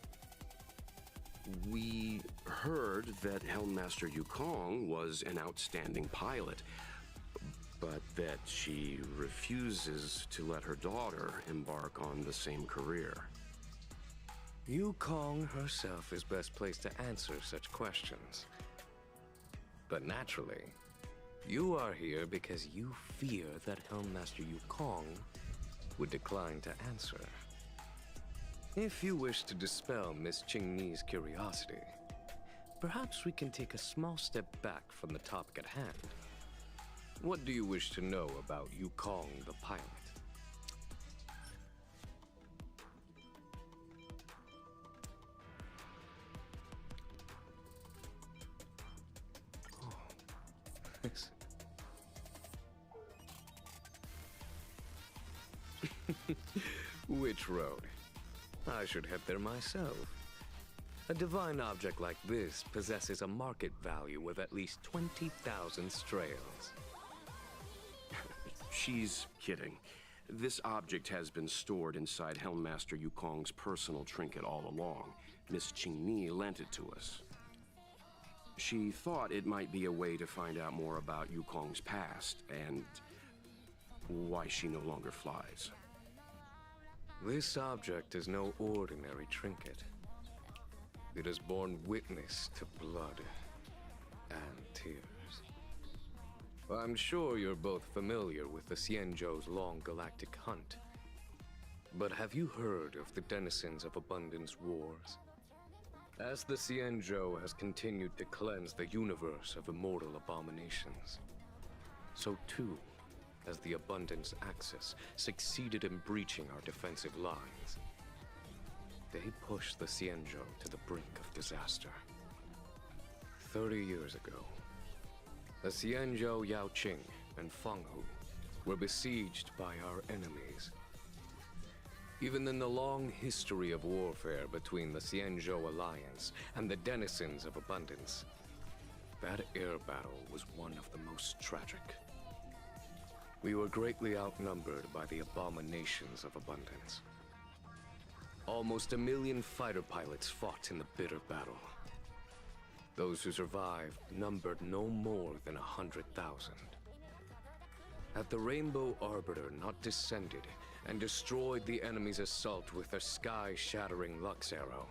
We heard that Helm Master Yukong was an outstanding pilot, but that she refuses to let her daughter embark on the same career. Yukong herself is best placed to answer such questions. But naturally, you are here because you fear that Helmmaster Yukong would decline to answer. If you wish to dispel Miss Qingni's curiosity, perhaps we can take a small step back from the topic at hand. What do you wish to know about Yukong the pilot? Yes. Which road? I should head there myself. A divine object like this possesses a market value of at least 20,000 strails. She's kidding. This object has been stored inside Helmmaster Yukong's personal trinket all along. Miss Qingni lent it to us. She thought it might be a way to find out more about Yukong's past and why she no longer flies. This object is no ordinary trinket. It has borne witness to blood and tears. I'm sure you're both familiar with the Xianzhou's long galactic hunt. But have you heard of the denizens of Abundance Wars? As the Xianzhou has continued to cleanse the universe of immortal abominations, so too as the Abundance Axis succeeded in breaching our defensive lines. They pushed the Xianzhou to the brink of disaster. 30 years ago, the Xianzhou Yaoqing and Fenghu were besieged by our enemies. Even in the long history of warfare between the Xianzhou Alliance and the denizens of Abundance, that air battle was one of the most tragic. We were greatly outnumbered by the abominations of Abundance. Almost 1 million fighter pilots fought in the bitter battle. Those who survived numbered no more than 100,000. Had the Rainbow Arbiter not descended and destroyed the enemy's assault with their sky-shattering Lux Arrow,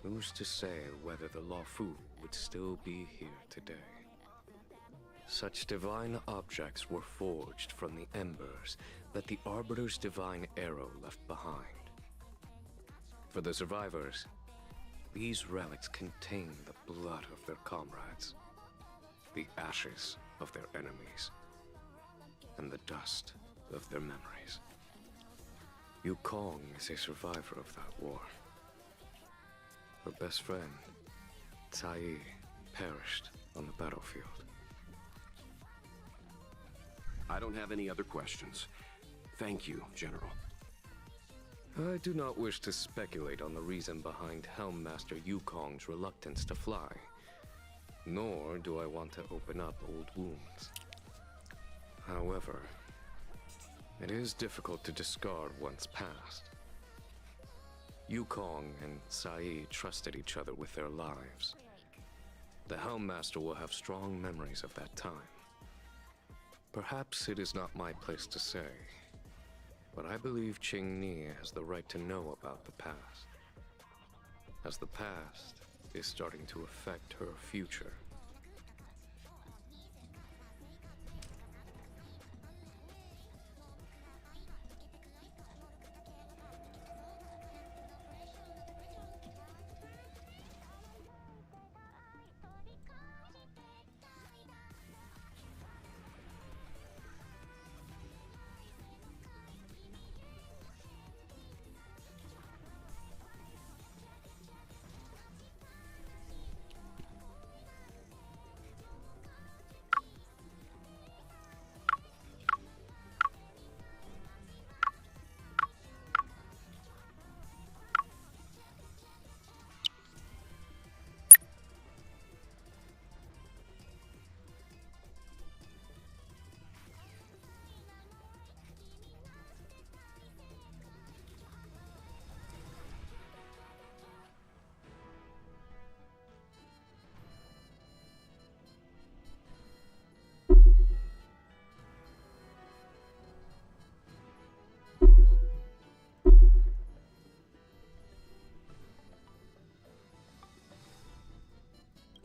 who's to say whether the Luofu would still be here today? Such divine objects were forged from the embers that the Arbiter's divine arrow left behind. For the survivors, these relics contain the blood of their comrades, the ashes of their enemies, and the dust of their memories. Yukong is a survivor of that war. Her best friend, Cai, perished on the battlefield. I don't have any other questions. Thank you, General. I do not wish to speculate on the reason behind Helmmaster Yukong's reluctance to fly, nor do I want to open up old wounds. However, it is difficult to discard one's past. Yukong and Cai trusted each other with their lives. The Helmmaster will have strong memories of that time. Perhaps it is not my place to say, but I believe Qingni has the right to know about the past, as the past is starting to affect her future.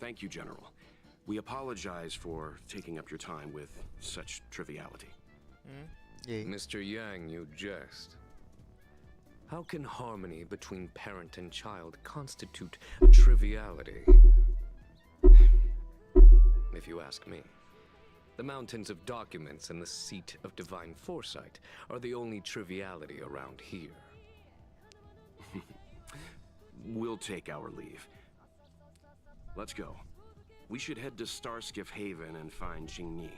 Thank you, General. We apologize for taking up your time with such triviality. Gì? Mr. Yang, you jest. How can harmony between parent and child constitute a triviality? If you ask me, the mountains of documents and the seat of divine foresight are the only triviality around here. We'll take our leave. Let's go. We should head to Starskiff Haven and find Qingni.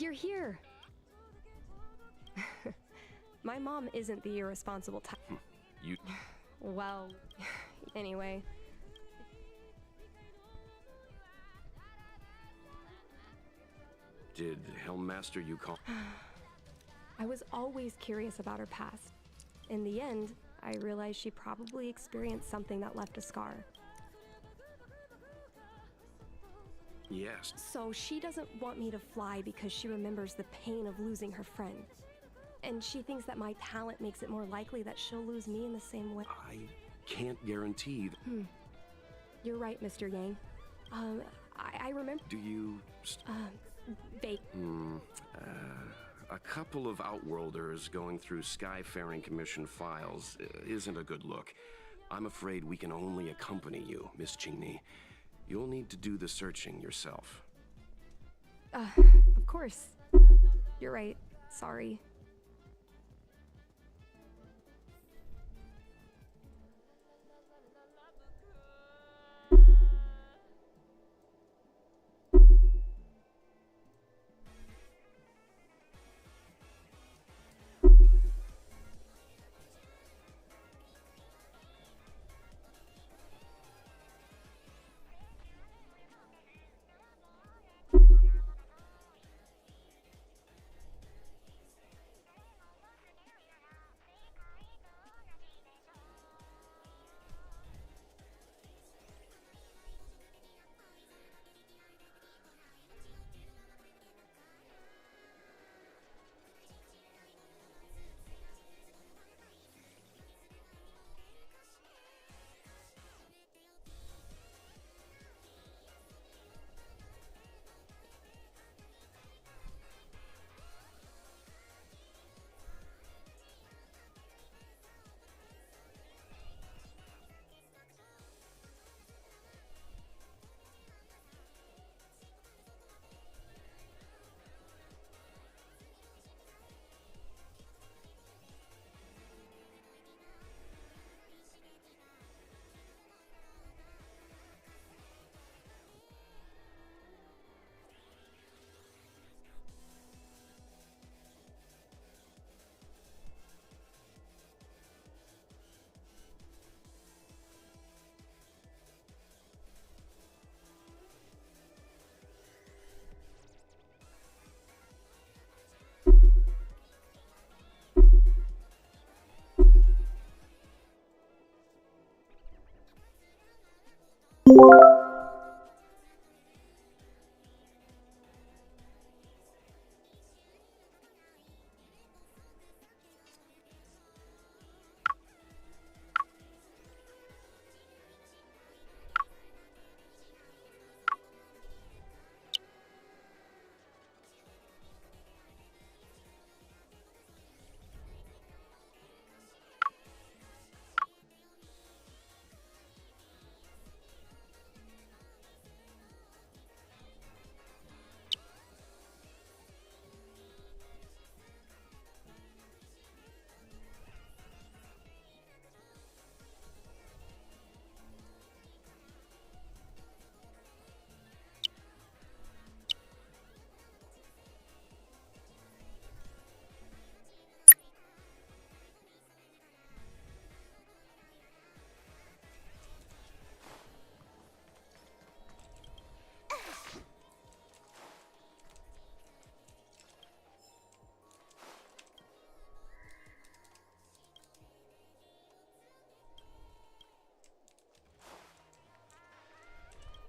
You're here. My mom isn't the irresponsible type. You... Well, anyway. Did Helmmaster Yukong... I was always curious about her past. In the end, I realized she probably experienced something that left a scar. Yes. So she doesn't want me to fly because she remembers the pain of losing her friend. And she thinks that my talent makes it more likely that she'll lose me in the same way. I can't guarantee that... You're right, Mr. Yang. I remember... Do you... Vague. A couple of Outworlders going through Skyfaring Commission files isn't a good look. I'm afraid we can only accompany you, Miss Qingni. You'll need to do the searching yourself. Of course. You're right. Sorry.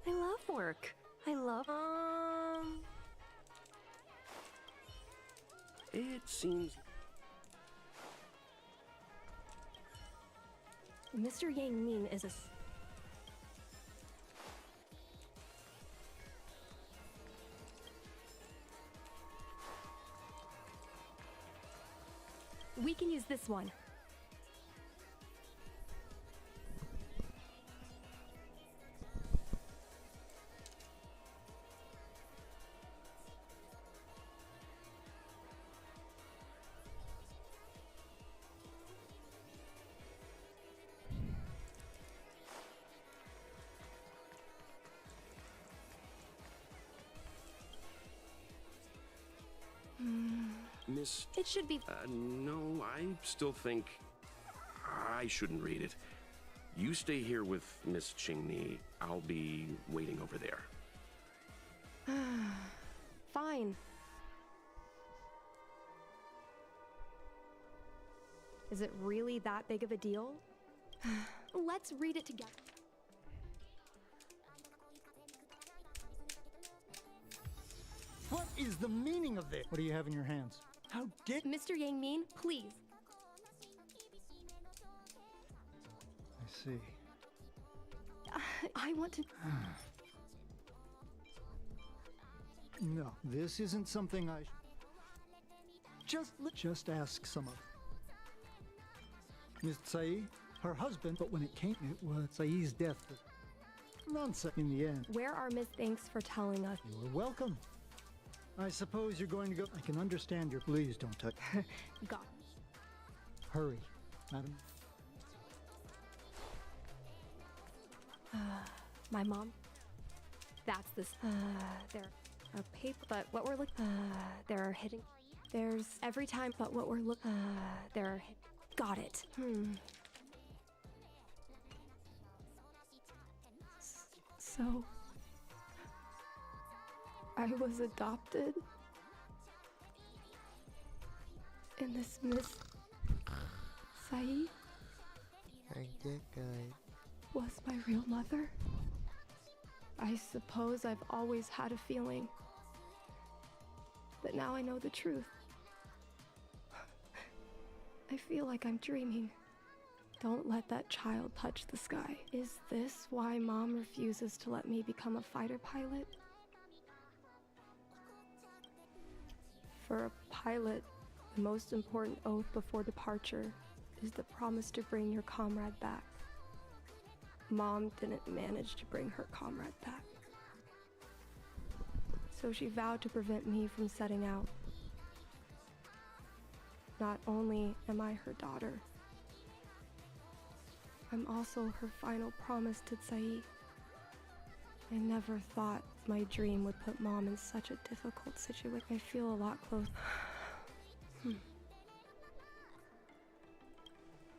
I love work. I love... It seems... Mr. Yang Min is a... We can use this one. Miss... It should be... no, I still think I shouldn't read it. You stay here with Miss Chingni. I'll be waiting over there. Fine. Is it really that big of a deal? Let's read it together. What is the meaning of this? What do you have in your hands? How did... Mr. Yang Min, please. I see. I want to... No, this isn't something I... Just ask some of... Miss Tsai, her husband, but when it was Tsai's death. Nonsense in the end. Where are Miss Thanks for telling us? You're welcome. I suppose you're going to go... I can understand your... Please don't touch... God. Hurry, madam. My mom. That's this. There are paper, but what we're looking. There are hidden. There's every time, but what we're looking. There are. Got it. So. I was adopted. And this Miss Sai was my real mother. I suppose I've always had a feeling, but now I know the truth. I feel like I'm dreaming. Don't let that child touch the sky. Is this why Mom refuses to let me become a fighter pilot? For a pilot, the most important oath before departure is the promise to bring your comrade back. Mom didn't manage to bring her comrade back. So she vowed to prevent me from setting out. Not only am I her daughter, I'm also her final promise to Tsai. I never thought my dream would put Mom in such a difficult situation. I feel a lot closer.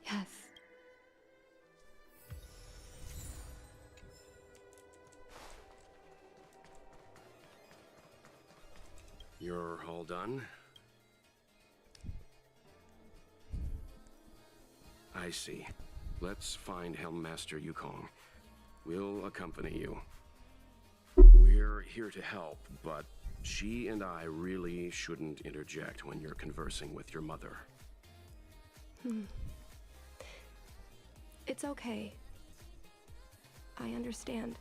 Yes. You're all done? I see. Let's find Helmmaster Yukong. We'll accompany you. We're here to help, but she and I really shouldn't interject when you're conversing with your mother. It's okay. I understand.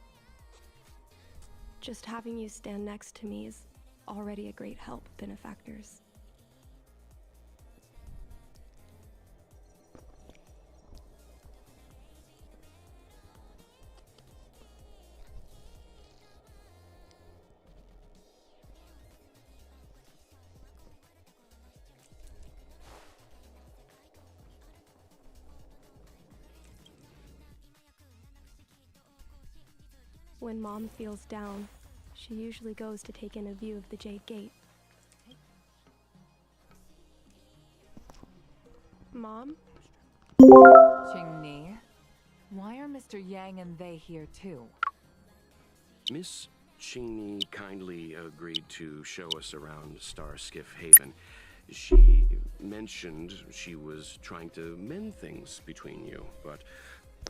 Just having you stand next to me is already a great help, benefactors. When Mom feels down, she usually goes to take in a view of the Jade Gate. Mom? Qingni, why are Mr. Yang and they here too? Miss Qingni kindly agreed to show us around Starskiff Haven. She mentioned she was trying to mend things between you, but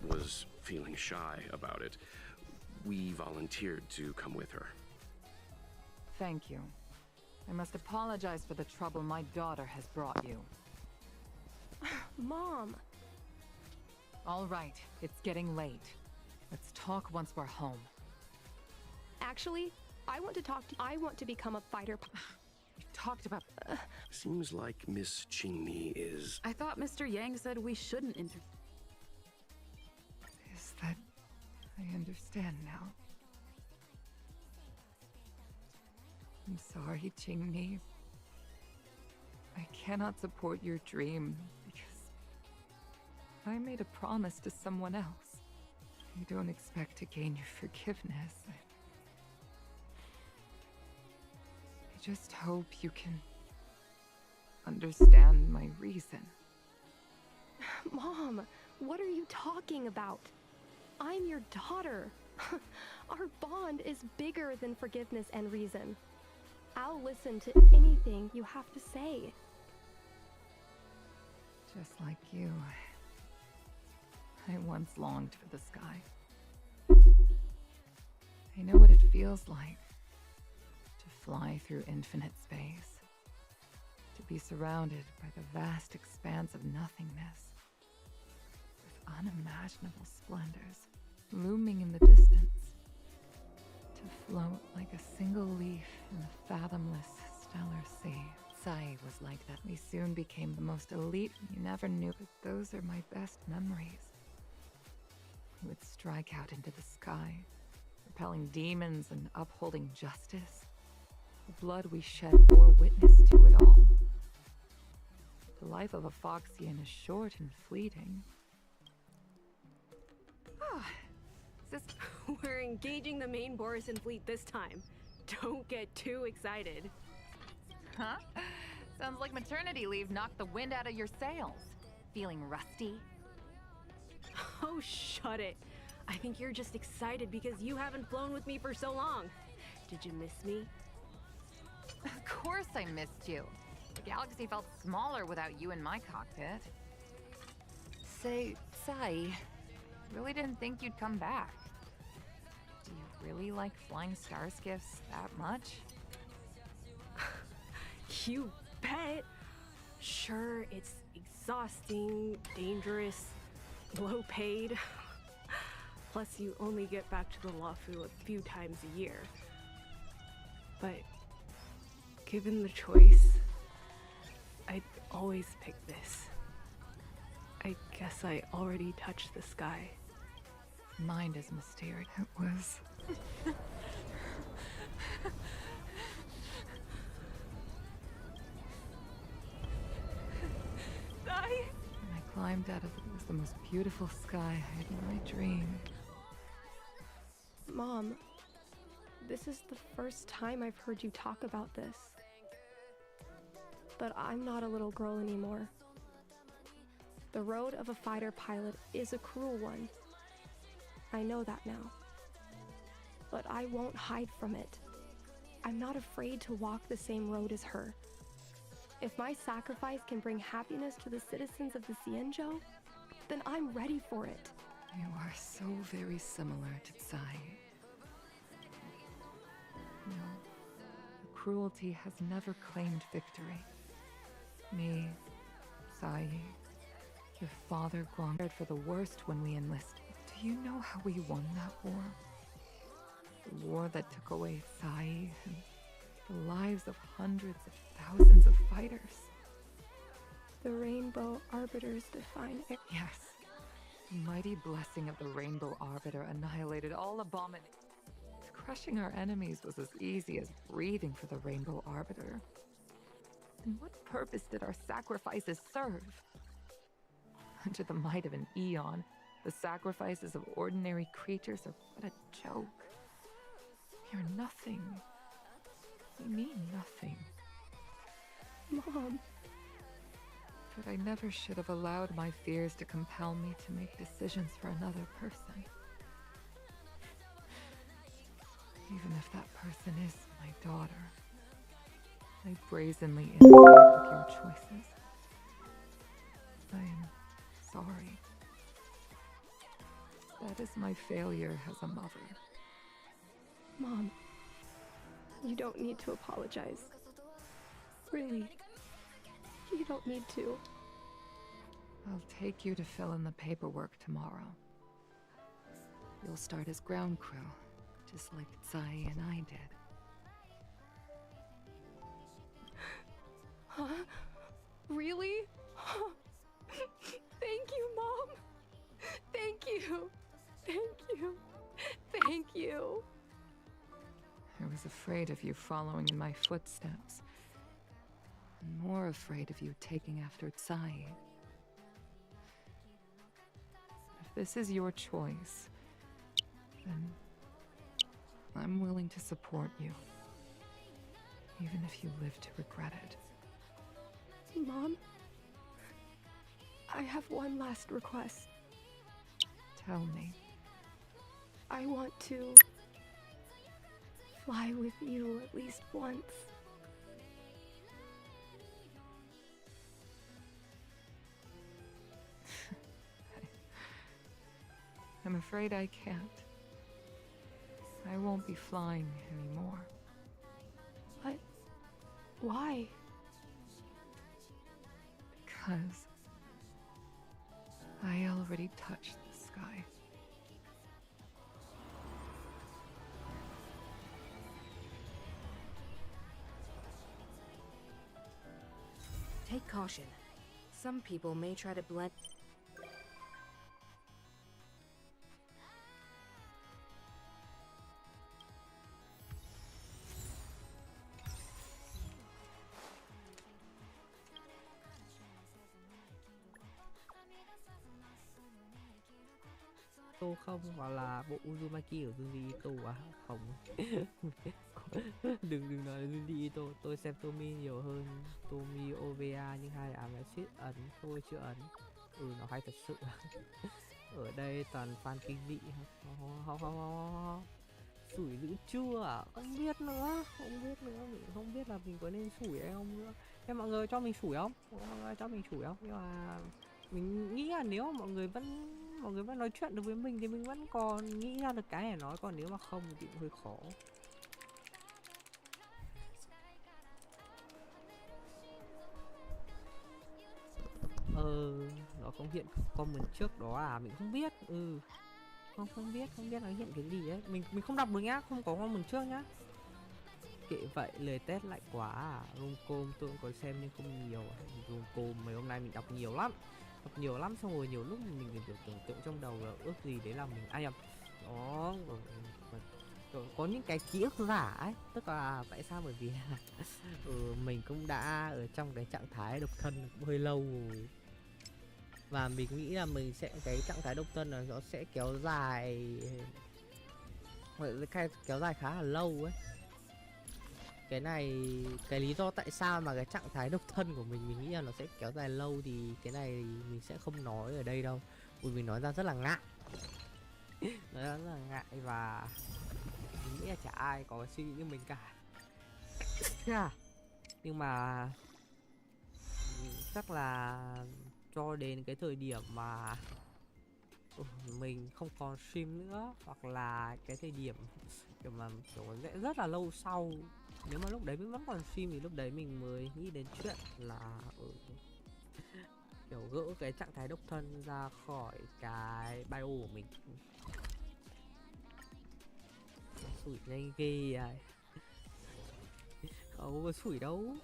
was feeling shy about it. We volunteered to come with her. Thank you. I must apologize for the trouble my daughter has brought you. Mom! All right, it's getting late. Let's talk once we're home. Actually, I want to become a fighter. We talked about... Seems like Miss Qingni is... I thought Mr. Yang said we shouldn't Is that... I understand now. I'm sorry, Qingni. I cannot support your dream because I made a promise to someone else. I don't expect to gain your forgiveness. I just hope you can understand my reason. Mom, what are you talking about? I'm your daughter. Our bond is bigger than forgiveness and reason. I'll listen to anything you have to say. Just like you, I once longed for the sky. I know what it feels like to fly through infinite space, to be surrounded by the vast expanse of nothingness, with unimaginable splendors looming in the distance, to float like a single leaf in the fathomless stellar sea. Sai was like that. We soon became the most elite. You never knew, but those are my best memories. We would strike out into the sky, repelling demons and upholding justice. The blood we shed bore witness to it all. The life of a Foxian is short and fleeting. We're engaging the main Borisan fleet this time. Don't get too excited. Huh? Sounds like maternity leave knocked the wind out of your sails. Feeling rusty? Oh, shut it. I think you're just excited because you haven't flown with me for so long. Did you miss me? Of course I missed you. The galaxy felt smaller without you in my cockpit. Say, Sai, really didn't think you'd come back. Do you really like flying star skiffs that much? You bet. Sure, it's exhausting, dangerous, low paid. Plus, you only get back to the Lafu a few times a year. But given the choice, I'd always pick this. I guess I already touched the sky. Mind is mysterious. It was... When I climbed out of it, it was the most beautiful sky I had in my dream. Mom, this is the first time I've heard you talk about this. But I'm not a little girl anymore. The road of a fighter pilot is a cruel one. I know that now. But I won't hide from it. I'm not afraid to walk the same road as her. If my sacrifice can bring happiness to the citizens of the Xianzhou, then I'm ready for it. You are so very similar to Tsai. No, the cruelty has never claimed victory. Me, Tsai, your father Guang cared for the worst when we enlisted. Do you know how we won that war? The war that took away Tsai and the lives of hundreds of thousands of fighters. The Rainbow Arbiters define it. Yes. The mighty blessing of the Rainbow Arbiter annihilated all abominations. Crushing our enemies was as easy as breathing for the Rainbow Arbiter. And what purpose did our sacrifices serve? Under the might of an eon, the sacrifices of ordinary creatures are but a joke. We are nothing. We mean nothing. Mom. But I never should have allowed my fears to compel me to make decisions for another person. Even if that person is my daughter, I brazenly interfered with your choices. I am sorry. That is my failure as a mother. Mom, you don't need to apologize. Really, you don't need to. I'll take you to fill in the paperwork tomorrow. You'll start as ground crew, just like Tsai and I did. Huh? Really? Thank you, Mom. Thank you. Thank you. Thank you. I was afraid of you following in my footsteps. And more afraid of you taking after Tsai. If this is your choice, then I'm willing to support you. Even if you live to regret it. Mom, I have one last request. Tell me. I want to fly with you at least once. I'm afraid I can't. I won't be flying anymore. But why? Because I already touched the sky. Take caution. Some people may try to blend. Tô không, hoặc là bộ Uzumaki ở Junji Ito à? Không. đừng nói Junji Ito, tôi xem Tomi nhiều hơn Tomi OVA, nhưng hai ám là suýt ấn, tôi chưa ấn. Nó hay thật sự. Ở đây toàn fan kinh dị. Sủi dữ chưa? Không biết nữa, mình không biết là mình có nên sủi hay không nữa. Em mọi người cho mình sủi không? Mọi người cho mình sủi không? Nhưng mà mình nghĩ là nếu mà mọi người vẫn nói chuyện được với mình thì mình vẫn còn nghĩ ra được cái để nói, còn nếu mà không thì cũng hơi khó. Nó không hiện comment trước đó à? Mình không biết. Không biết nó hiện cái gì ấy. Mình không đọc được nhá, không có comment trước nhá. Kệ vậy, lời test lại quá à. Romcom tôi cũng có xem nhưng không nhiều. Romcom mấy hôm nay mình đọc nhiều lắm, xong rồi nhiều lúc mình tưởng tượng trong đầu là ước gì đấy là mình ai nhầm. Đó, có những cái ký ức giả ấy, tức là tại sao, bởi vì mình cũng đã ở trong cái trạng thái độc thân cũng hơi lâu rồi, và mình nghĩ là mình sẽ cái trạng thái độc thân là nó sẽ kéo dài khá là lâu ấy. Cái lý do tại sao mà cái trạng thái độc thân của mình nghĩ là nó sẽ kéo dài lâu thì cái này mình sẽ không nói ở đây đâu, vì mình nói ra rất là ngại. Và mình nghĩ là chả ai có suy nghĩ như mình cả. Nhưng mà chắc là cho đến cái thời điểm mà mình không còn stream nữa, hoặc là cái thời điểm kiểu mà rất là lâu sau, nếu mà lúc đấy mình vẫn còn stream thì lúc đấy mình mới nghĩ đến chuyện là kiểu gỡ cái trạng thái độc thân ra khỏi cái bio của mình. Sủi nhanh ghê à. Không có sủi đâu,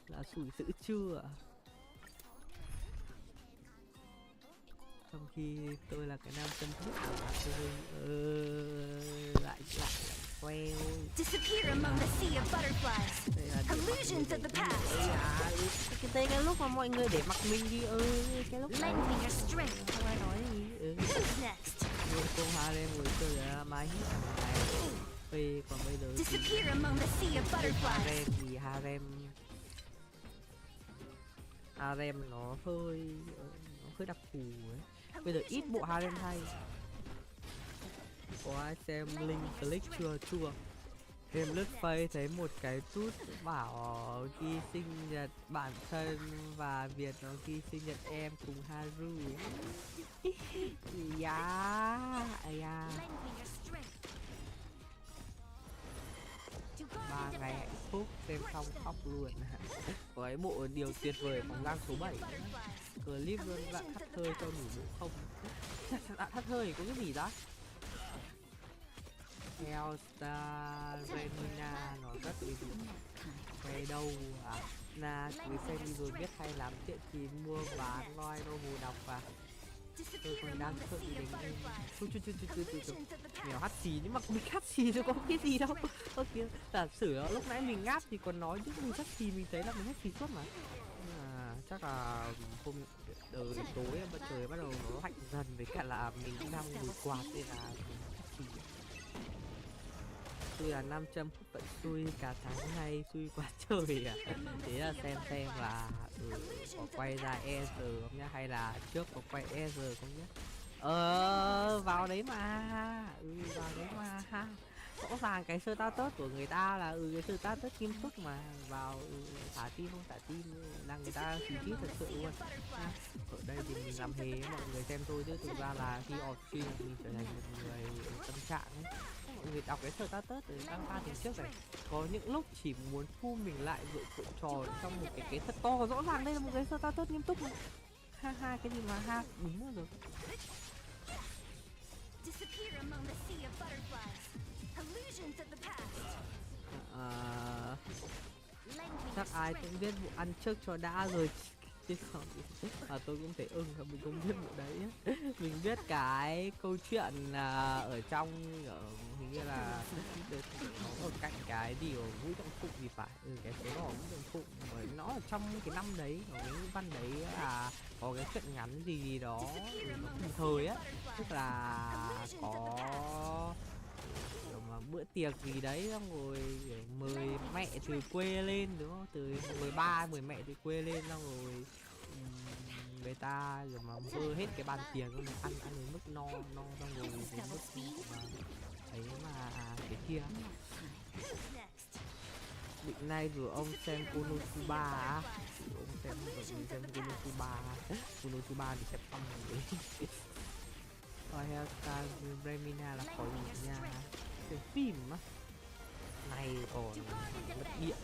là sủi dữ chưa. Trong khi tôi là cái nam chân thiết của tôi lại queo. Disappear among the sea of butterflies. Illusions of the past. Cái lúc mà mọi người để mặc mình đi cái lúc lend me your strength. Không ai nói gì. Who's next? Cô Hoa lên ngồi chơi là máy về, còn bây giờ disappear among the sea of butterflies. Thì harem nó hơi đặc thù ấy. Bây giờ ít bộ harem hay. Có ai xem link click chưa? Em lướt face thấy một cái tút bảo ghi sinh nhật bản thân và Việt nó ghi sinh nhật em cùng Haru. Yeah. 3 ngày hạnh phúc, xem xong khóc luôn. Có cái bộ điều tuyệt vờiของGiang số 7 clip luôn bạn thắt hơi cho đủ bộ không. Thắt hơi có cái gì đó Remina nó rất uy tín. Về đâu à? Na cứ xem đi rồi biết hay lắm, chuyện thì mua bán noi đâu hồ đọc và tôi còn đang sợ đi đến chú mèo hắt xì, nhưng mà mình hắt xì rồi có cái gì đâu. Kia giả sử lúc nãy mình ngáp thì còn nói chứ mình hắt xì mình thấy là mình hắt xì suốt mà. Chắc là hôm tối mặt trời bắt đầu nó lạnh dần, với cả là mình cũng đang ngồi quạt nên là mình hắt xì. Tôi là 500 phút vận xui cả tháng hay xui quá trời à. Thế là xem là có quay ra ER không nhá, hay là trước có quay ER không nhá. Vào đấy mà. Vào đấy mà ha. Rõ ràng cái status của người ta là cái status nghiêm túc mà vào thả tim không thả tim là người ta chỉ chít thật sự luôn. Ở đây thì mình làm thế mọi người xem thôi, chứ thực ra là khi off stream mình trở thành một người tâm trạng ấy. Mọi người đọc cái status để đăng pha từ trước này, có những lúc chỉ muốn thu mình lại rồi cuộn trò trong một cái thật to, rõ ràng đây là một cái status nghiêm túc mà. Ha cái gì mà ha, đúng rồi. Disappear among the sea of butterflies. Illusions of the past. Chắc ai cũng biết vụ ăn trước cho đã rồi chứ không. Tôi cũng thấy mình cũng biết vụ đấy. Mình biết cái câu chuyện ở trong hình như là nó ở cạnh cái điều Vũ Trọng Phụng gì phải, cái số đỏ Vũ Trọng Phụng, bởi nó ở trong cái năm đấy, ở cái văn đấy là có cái chuyện ngắn gì đó nó cùng thời á, tức là có mà bữa tiệc gì đấy xong rồi mời mẹ từ quê lên đúng không, từ mời ba mời mẹ từ quê lên xong rồi người ta rồi mà vơ hết cái bàn tiền rồi ăn đến mức no xong rồi đến mức mà ấy mà cái kia định nay vừa ông xem Konosuba á, ông xem Konosuba thì sẽ xong rồi đấy. Toyota Bremina là có gì nha, cái phim á này còn mất điện.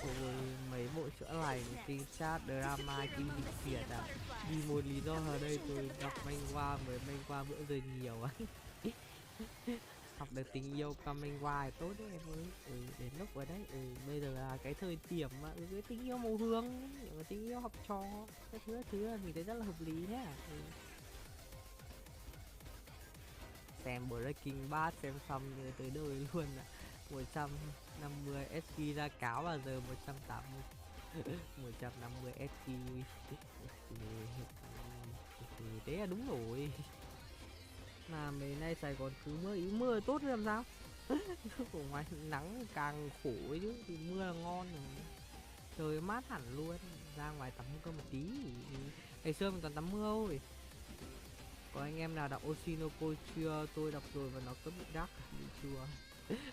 Ôi mấy bộ chữa lành, kinh chat, drama, kinh dị thiệt à. Vì một lý do ở đây tôi đọc manga bữa giờ nhiều á. Học được tình yêu qua manga thì tốt đấy em ơi. Đến lúc ở đấy bây giờ là cái thời điểm mà cái tình yêu màu hương, tình yêu học trò, cái thứ là mình thấy rất là hợp lý nhé. Xem Breaking Bad xem xong như tới đời luôn ạ. 150 SP ra cáo và giờ 180 150 SP thì thế là đúng rồi. Mà mấy nay Sài Gòn cứ mưa tốt làm sao. Ở ngoài nắng càng khổ ấy chứ, thì mưa là ngon rồi. Trời mát hẳn luôn, ra ngoài tắm cơ một tí. Ngày xưa mình toàn tắm mưa thôi. Có anh em nào đọc Oshinoko chưa? Tôi đọc rồi và nó cứ bị đắc, bị chua.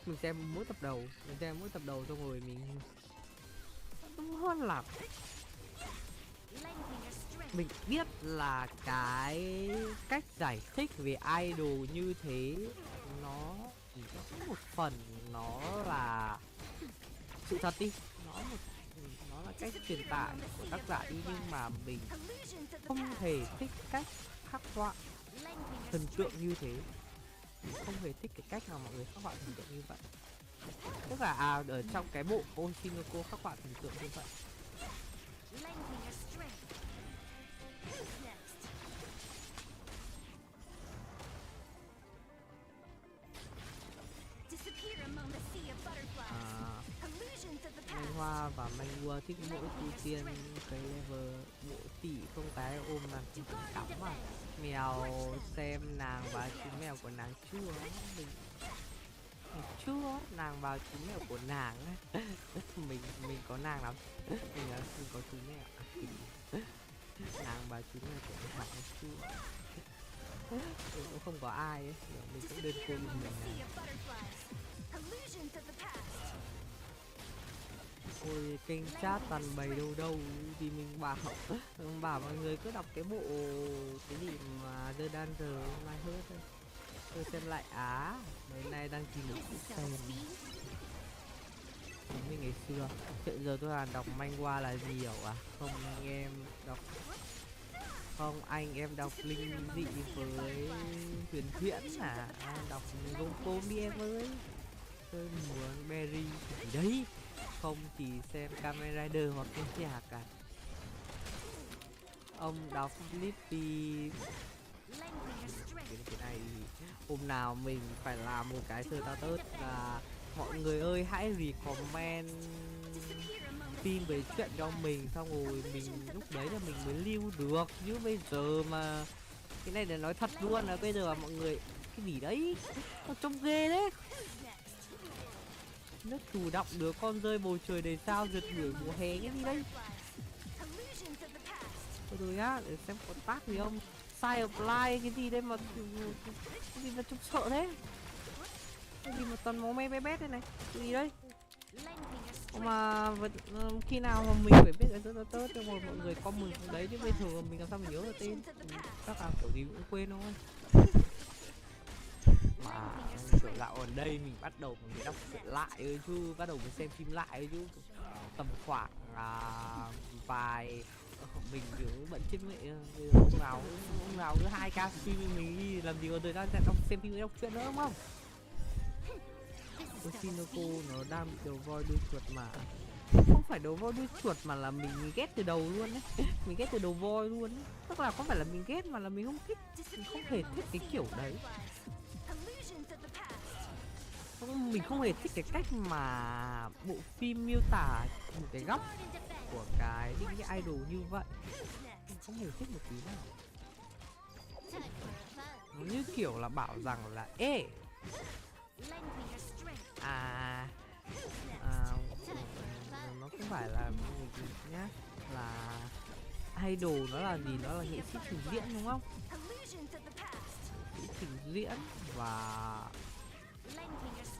Mình xem mỗi tập đầu xong rồi mình đúng hơn là mình biết là cái cách giải thích về idol như thế nó có một phần nó là sự thật đi, nó là cách truyền tải của tác giả đi, nhưng mà mình không hề thích cách khắc họa thần tượng như thế, không hề thích cái cách nào mọi người khắc họa thần tượng như vậy. Tức là ở trong cái bộ Oshinoko khắc họa thần tượng như vậy. Manh Hoa và Manh Hua thích mỗi ưu tiên cái level bộ tỷ không cái ôm nàng tình cảm mà mèo xem nàng và chú mèo của nàng chưa, mình chưa nàng vào chú mèo của nàng mình có nàng lắm, mình có chú mèo nàng và chú mèo của nàng chưa, cũng không có ai ấy, mình cũng đơn cô mình này. Ôi kênh chat toàn bày đâu thì mình bảo mọi người cứ đọc cái bộ cái gì mà The Dancer mai hết thôi. Tôi xem lại mấy nay đang tìm một chút xem mình ngày xưa. Hiện giờ tôi là đọc manga là gì hiểu à? Không anh em đọc linh dị với huyền huyễn đọc Bellco đi em ơi. Tôi muốn Berry thì đấy, không chỉ xem Kamen Rider hoặc cái nhạc cả. Ông đọc Flippy cái này hôm nào mình phải làm một cái status là mọi người ơi hãy recommend phim về chuyện cho mình, xong rồi mình lúc đấy là mình mới lưu được, chứ bây giờ mà cái này để nói thật luôn là bây giờ mọi người cái gì đấy, nó trông ghê đấy. Nước chủ động đứa con rơi bầu trời đầy sao rượt đuổi mùa hè cái gì đấy. Rồi nhá, để xem có tác gì không. Sai apply cái gì đây mà cái gì mà trông sợ thế. Cái gì mà toàn máu me bé bét đây này. Cái gì đấy. Mà khi nào mà mình phải biết cái tớ cho mọi người comment đấy chứ bây giờ mình làm sao mình nhớ được tên. Chắc là kiểu gì cũng quên thôi. Mà kiểu dạo gần đây mình bắt đầu mình đọc truyện lại thôi chứ, bắt đầu mình xem phim lại thôi chứ. Tầm khoảng vài mình kiểu bận chết mẹ, ông nào cứ 2k phim mình đi làm gì có thời gian đọc xem phim đọc truyện nữa đúng không? Oshinoko nó đang bị đầu voi đuôi chuột mà. Không phải đầu voi đuôi chuột mà là mình ghét từ đầu luôn đấy. Mình ghét từ đầu voi luôn ấy. Tức là không phải là mình ghét mà là mình không thích. Mình không hề thích cái kiểu đấy. Mình không hề thích cái cách mà bộ phim miêu tả một cái góc của cái những cái idol như vậy. Mình không hề thích một tí nào. Nó như kiểu là bảo rằng là ê nó không phải là nhá, là idol nó là gì, nó là nghệ sĩ trình diễn đúng không? Nghệ sĩ trình diễn và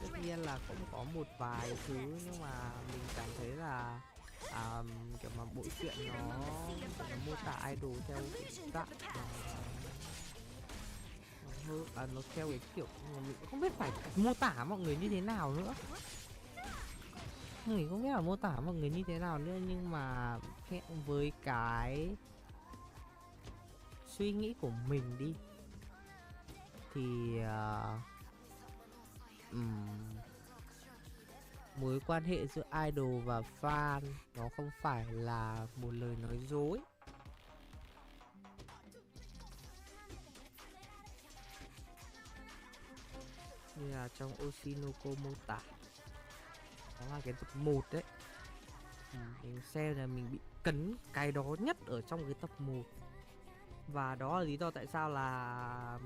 tất nhiên là cũng có một vài thứ nhưng mà mình cảm thấy là kiểu mà bộ truyện nó mô tả idol theo cái dạng nó theo cái kiểu mình không biết phải mô tả mọi người như thế nào nữa. Mình không biết là mô tả mọi người như thế nào nữa, nhưng mà với cái suy nghĩ của mình đi thì mối quan hệ giữa idol và fan nó không phải là một lời nói dối. Như là trong Oshinoko mô tả, đó là cái tập 1 đấy. Mình xem là mình bị cấn cái đó nhất ở trong cái tập 1. Và đó là lý do tại sao là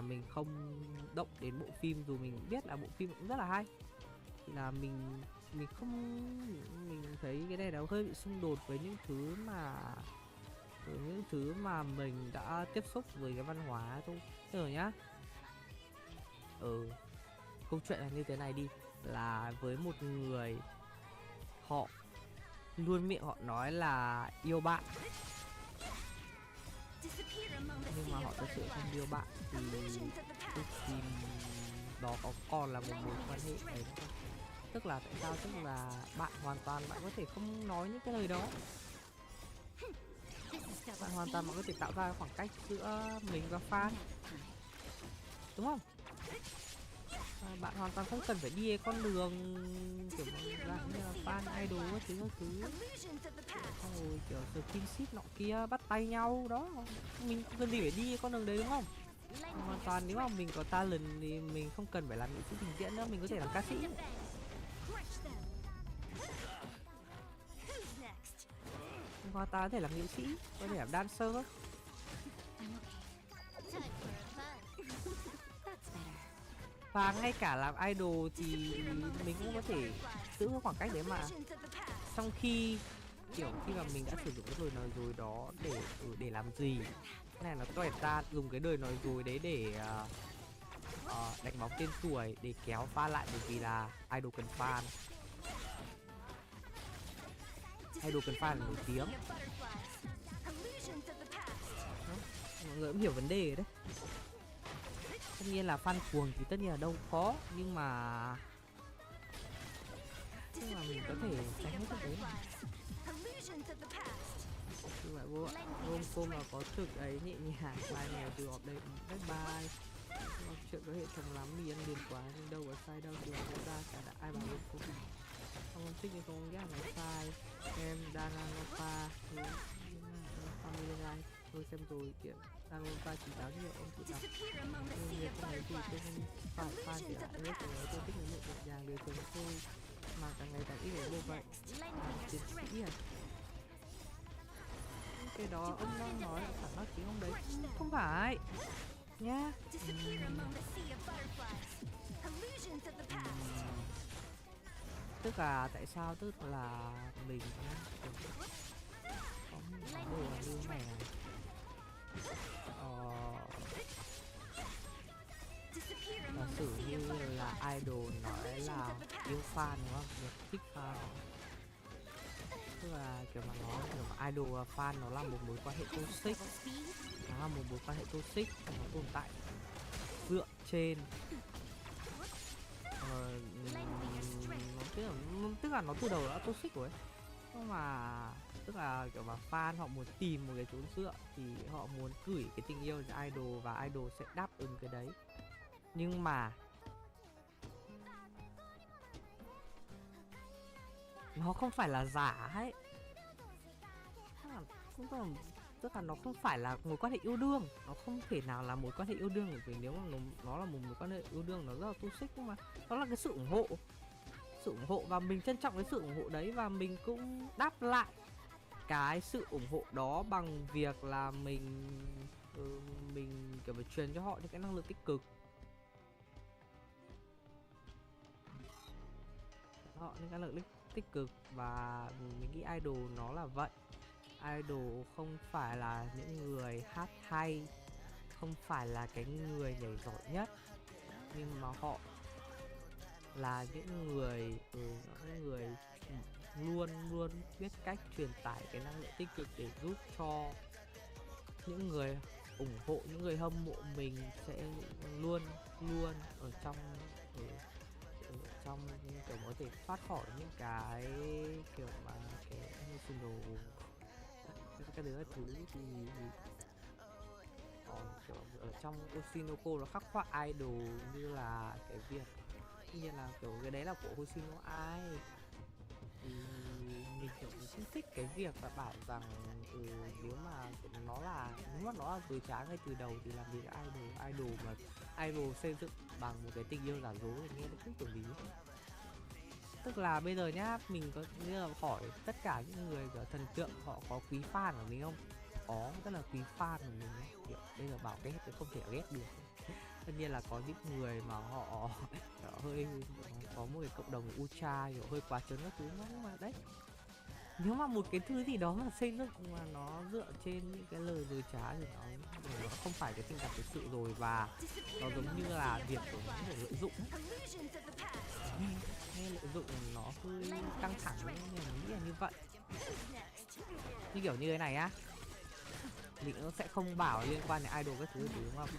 mình không động đến bộ phim, dù mình biết là bộ phim cũng rất là hay. Thì là mình thấy cái này nó hơi bị xung đột với những thứ mà mình đã tiếp xúc với cái văn hóa thôi. Rồi nhá. Câu chuyện là như thế này đi, là với một người họ luôn miệng họ nói là yêu bạn, nhưng mà họ thật sự không yêu bạn thì đó có còn là một mối quan hệ đấy không? Tức là tại sao? Tức là bạn hoàn toàn bạn có thể không nói những cái lời đó. Bạn hoàn toàn có thể tạo ra khoảng cách giữa mình và fan, đúng không? Bạn hoàn toàn không cần phải đi con đường kiểu dạng như là fan idol các thứ xong rồi kiểu skinship nọ kia, bắt tay nhau đó. Mình không cần gì phải đi con đường đấy đúng không? Hoàn toàn nếu mà mình có talent thì mình không cần phải làm nghệ sĩ trình diễn nữa, mình có thể làm ca sĩ. Mình hoàn toàn có thể làm nghệ sĩ, có thể làm dancer. Và ngay cả làm idol thì mình cũng có thể giữ khoảng cách đấy mà. Trong khi kiểu khi mà mình đã sử dụng cái lời nói dối đó để làm gì? Cái này nó toẹt ra dùng cái lời nói dối đấy để đánh bóng tên tuổi, để kéo fan lại, bởi vì là idol cần fan. Idol cần fan là nổi tiếng. Mọi người cũng hiểu vấn đề đấy. Tất nhiên là fan cuồng thì tất nhiên là đâu có, nhưng mà mình có thể tránh hết cái đấy mà. Như vậy vô cô mà có thực ấy nhẹ nhàng, bài này từ họp đây bye bye. Chuyện có hệ thống lắm thì ăn liền quá nhưng đâu có sai đâu, được ra cả đã ai bảo luôn cô. Không thích thì không ghét là sai. Em đang ăn pha family life tôi xem rồi kiểu đang ôn pha chỉ báo nhiều ông tự đọc nhưng việc không ấy thì tôi không phải fan để lại hết rồi. Tôi thích những nhẹ nhàng đời thường tôi mà càng ngày càng ít để như vậy. Tiến sĩ à, cái đó ông đang nói là phản bác chính ông đấy. Không phải, nhá. Disappear among the sea of butterflies. Illusions of the past. Tức là tại sao tức là mình có đồ như này này. Giả sử như là idol nói là yêu fan đúng không? Được thích fan. Tức là kiểu mà nó kiểu mà idol và fan nó là một mối quan hệ toxic. Nó là một mối quan hệ toxic, nó tồn tại dựa trên tức là nó từ đầu đã toxic rồi ấy. Nhưng mà tức là kiểu mà fan họ muốn tìm một cái chỗ dựa thì họ muốn gửi cái tình yêu cho idol và idol sẽ đáp ứng cái đấy. Nhưng mà nó không phải là giả ấy. Tức là nó không phải là mối quan hệ yêu đương. Nó không thể nào là mối quan hệ yêu đương, bởi vì nếu mà nó là một mối quan hệ yêu đương nó rất là toxic, nhưng mà nó là cái sự ủng hộ. Sự ủng hộ và mình trân trọng cái sự ủng hộ đấy, và mình cũng đáp lại cái sự ủng hộ đó bằng việc là mình kiểu phải truyền cho họ những cái năng lượng tích cực. Họ những cái năng lượng tích cực, và mình nghĩ idol nó là vậy. Idol không phải là những người hát hay, không phải là cái người nhảy giỏi nhất, nhưng mà họ là những người luôn luôn biết cách truyền tải cái năng lượng tích cực để giúp cho những người ủng hộ, những người hâm mộ mình sẽ luôn luôn ở trong kiểu có thể thoát khỏi những cái kiểu mà cái emotional cái thứ thì còn kiểu ở trong Oshinoko nó khắc họa idol như là cái việc như là kiểu cái đấy là của Hoshino ai thì mình kiểu cũng thích cái việc và bảo rằng nếu mà nó là từ trái ngay từ đầu thì làm gì là idol mà idol xây dựng bằng một cái tình yêu giả dối thì nghe nó không tưởng lý. Tức là bây giờ nhá, mình có như là hỏi tất cả những người kiểu thần tượng họ có quý fan của mình không? Có, rất là quý fan của mình ấy. Kiểu bây giờ bảo ghét thì không thể ghét được. Tất nhiên là có những người mà họ hơi có một cái cộng đồng ultra kiểu hơi quá trớn các thứ, nhưng mà đấy, nếu mà một cái thứ gì đó mà xây dựng mà nó dựa trên những cái lời dối trá thì nó không phải cái tình cảm thực sự rồi, và nó giống như là việc của những người lợi dụng ấy. Nghe lợi dụng nó hơi căng thẳng, nhưng mình nghĩ là như vậy. Như kiểu như thế này á, mình cũng sẽ không bảo liên quan đến idol các thứ đúng không,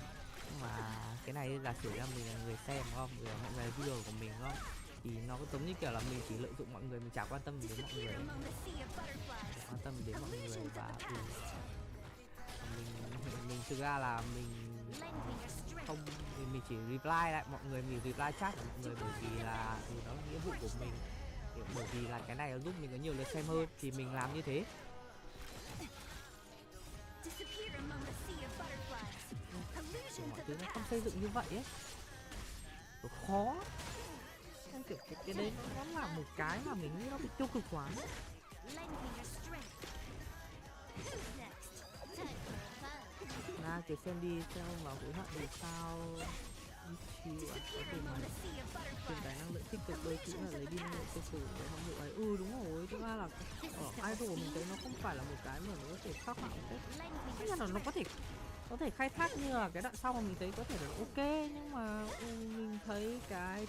nhưng mà cái này giả sử là mình là người xem đúng không, mọi người video của mình đúng không, thì nó cũng giống như kiểu là mình chỉ lợi dụng mọi người, mình chả quan tâm đến mọi người, quan tâm đến mọi người, và mình thực ra là mình không, mình chỉ reply lại mọi người, mình reply chat của mọi người bởi vì là nó là nghĩa vụ của mình, bởi vì là cái này nó giúp mình có nhiều lượt xem hơn thì mình làm như thế. Mọi thứ nó không xây dựng như vậy ấy, nó khó. Kiểu cái đấy nó là một cái mà mình nghĩ nó bị tiêu cực quá. Na kiểu xem đi xem mà hối hận vì sao chiều có thể mà truyền tải năng lượng tích cực, đôi khi là lấy đi năng lượng tiêu cực để hâm mộ ấy. Đúng rồi, thực ra là ở idol mình thấy nó không phải là một cái mà nó có thể khắc họa một cách, tức là nó có thể khai thác như là cái đoạn sau mà mình thấy có thể là ok, nhưng mà mình thấy cái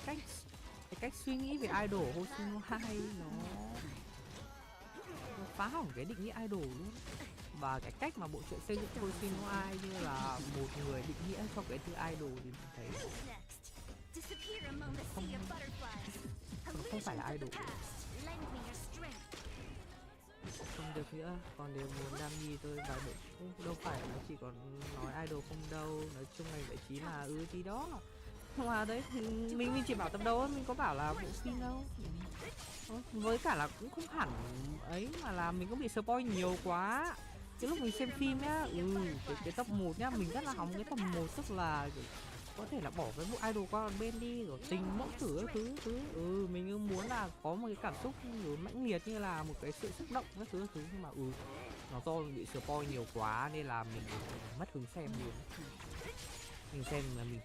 cách suy nghĩ về idol Hoshino 2 nó phá hỏng cái định nghĩa idol luôn, và cái cách mà bộ truyện xây dựng Hoshino 2 như là một người định nghĩa cho cái thứ idol thì mình thấy không phải là idol. Không được nữa, còn nếu muốn đam mê tôi vài độ cũng đâu phải nó chỉ còn nói idol không đâu, nói chung này giải trí là thì đó. Mà đấy thì mình chỉ bảo tập đầu mình có bảo là bộ phim đâu, với cả là cũng không hẳn ấy, mà là mình cũng bị spoil nhiều quá. Cái lúc mình xem phim nhá, cái tập 1 nhá, mình rất là hóng cái tập 1, tức là có thể là bỏ cái bộ idol qua một bên đi, rồi tình mẫu tử các thứ. Mình cứ muốn là có một cái cảm xúc mãnh liệt như là một cái sự xúc động các thứ, nhưng mà nó do bị spoil nhiều quá nên là mình mất hứng xem luôn. mình xem là mình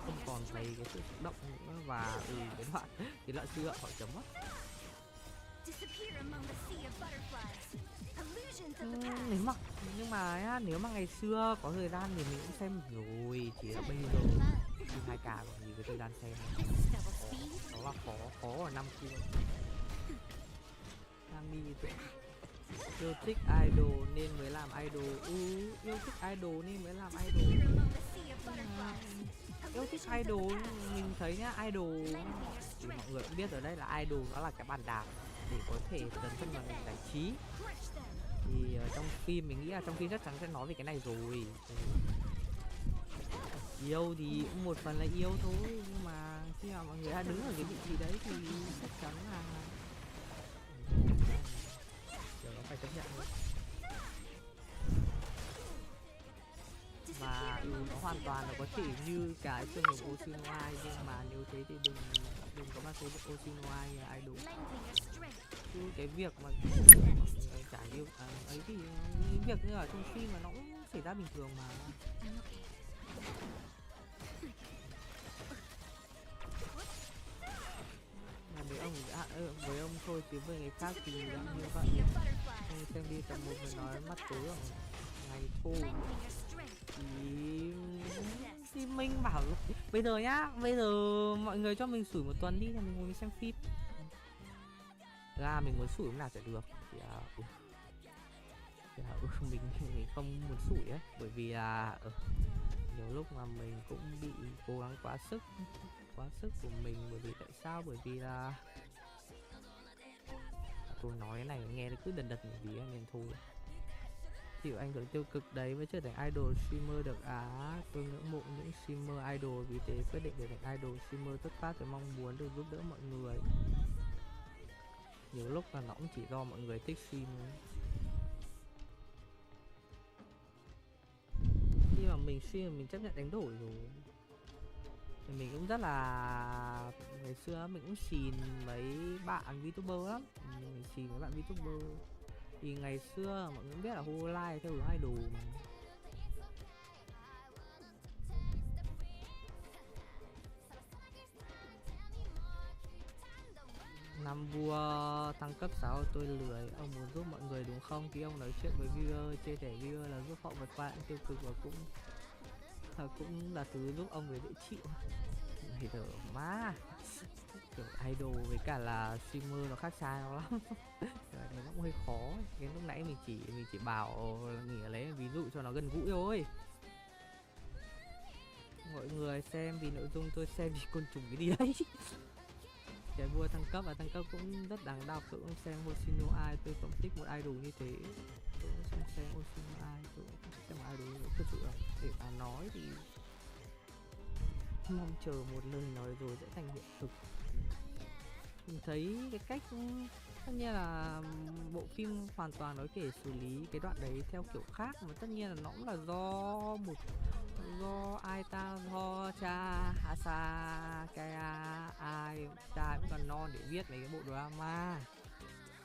không còn thấy cái sự xúc động nữa, và cái đoạn suy luận họ chấm mất. Disappear among the sea of butterflies. Illusions of the past. Nhưng mà nhá, nếu mà ngày xưa có thời gian thì mình cũng xem rồi, chỉ là bây giờ phim 2K còn gì cái thời gian xem. Đó là khó ở năm kia. Đang đi vậy. Yêu thích idol nên mới làm idol. Yêu thích idol nên mới làm idol. Yêu thích idol, mình thấy nhá, idol thì mọi người cũng biết ở đây là idol nó là cái bàn đạp để có thể dấn thân vào ngành giải trí. Thì trong phim mình nghĩ là trong phim chắc chắn sẽ nói về cái này rồi. Yêu thì cũng một phần là yêu thôi, nhưng mà khi mà mọi người đã đứng ở cái vị trí đấy thì chắc chắn là nó phải chấp nhận thôi. Và nó hoàn toàn là có thể như cái trường hợp Osinoi, nhưng mà nếu thế thì đừng có mà số được Osinoi như idol. Chứ cái việc mà chả yêu ấy thì những việc như ở trong phim mà nó cũng xảy ra bình thường mà. Với ông thôi chứ với người khác thì đã như vậy. Xem đi tầm 1 người nói mắt tối ở ngày thu thì mình bảo bây giờ nhá, bây giờ mọi người cho mình sủi 1 tuần đi là mình ngồi mình xem phim. Ra mình muốn sủi lúc nào sẽ được thì mình không muốn sủi ấy, bởi vì là nhiều lúc mà mình cũng bị cố gắng quá sức của mình. Bởi vì tại sao? Bởi vì là tôi nói cái này nghe nó cứ đần đần vì nên thôi. Chịu ảnh hưởng tiêu cực đấy mới trở thành idol streamer được tôi ngưỡng mộ những streamer idol, vì thế quyết định trở thành idol streamer xuất phát từ mong muốn được giúp đỡ mọi người. Nhiều lúc là nó cũng chỉ do mọi người thích stream thôi. Khi mà mình stream mình chấp nhận đánh đổi rồi. Thì mình cũng rất là, ngày xưa mình cũng xìn mấy bạn VTuber lắm, mình xìn mấy bạn VTuber. Thì ngày xưa mọi người cũng biết là Hololive theo hướng idol mà. Năm vua thăng cấp 6 tôi lười. Ông muốn giúp mọi người đúng không? Thì ông nói chuyện với viewer, chia sẻ viewer là giúp họ vượt qua những tiêu cực và cũng là thứ giúp ông về dễ chịu. Thì thở má kiểu idol với cả là streamer nó khác xa nhau lắm. Nó cũng hơi khó. Cái lúc nãy mình chỉ bảo là nghỉ lấy ví dụ cho nó gần gũi thôi. Mọi người xem vì nội dung, tôi xem vì côn trùng cái gì đấy. Cái vua thăng cấp và thăng cấp cũng rất đáng đọc. Tôi cũng xem Hoshino Ai, tôi cũng thích một idol như thế. Tôi cũng xem Hoshino Ai, tôi cũng xem một idol như thế. Thực sự là để mà nói thì mong chờ một lời nói rồi sẽ thành hiện thực. Mình thấy cái cách tất nhiên là bộ phim hoàn toàn có thể xử lý cái đoạn đấy theo kiểu khác, mà tất nhiên là nó cũng là do ai ta, do cha Hasa Kaya ai cha cũng còn non để viết mấy cái bộ drama,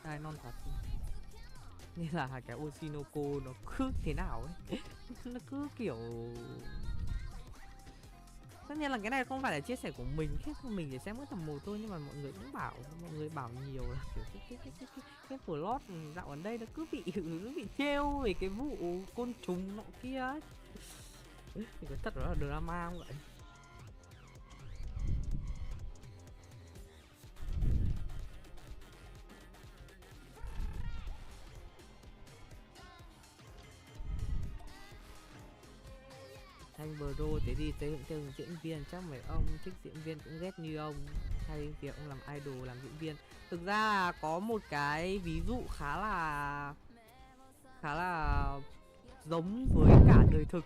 ai non thật. Nên là cái Oshinoko nó cứ thế nào ấy nó cứ kiểu, tất nhiên là cái này không phải là chia sẻ của mình, mình chỉ xem mỗi tầm 1 thôi, nhưng mà mọi người bảo nhiều là kiểu cái plot dạo gần đây nó cứ bị trêu về cái vụ côn trùng nọ kia ấy. Thì có thật đó là drama không vậy? Thanh Bro thế thì tới từng diễn viên chắc mấy ông thích diễn viên cũng ghét như ông, hay việc ông làm idol làm diễn viên. Thực ra là có một cái ví dụ khá là giống với cả đời thực,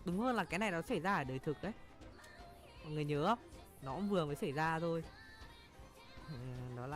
đúng hơn là cái này nó xảy ra ở đời thực đấy. Mọi người nhớ không? Nó cũng vừa mới xảy ra thôi. Đó là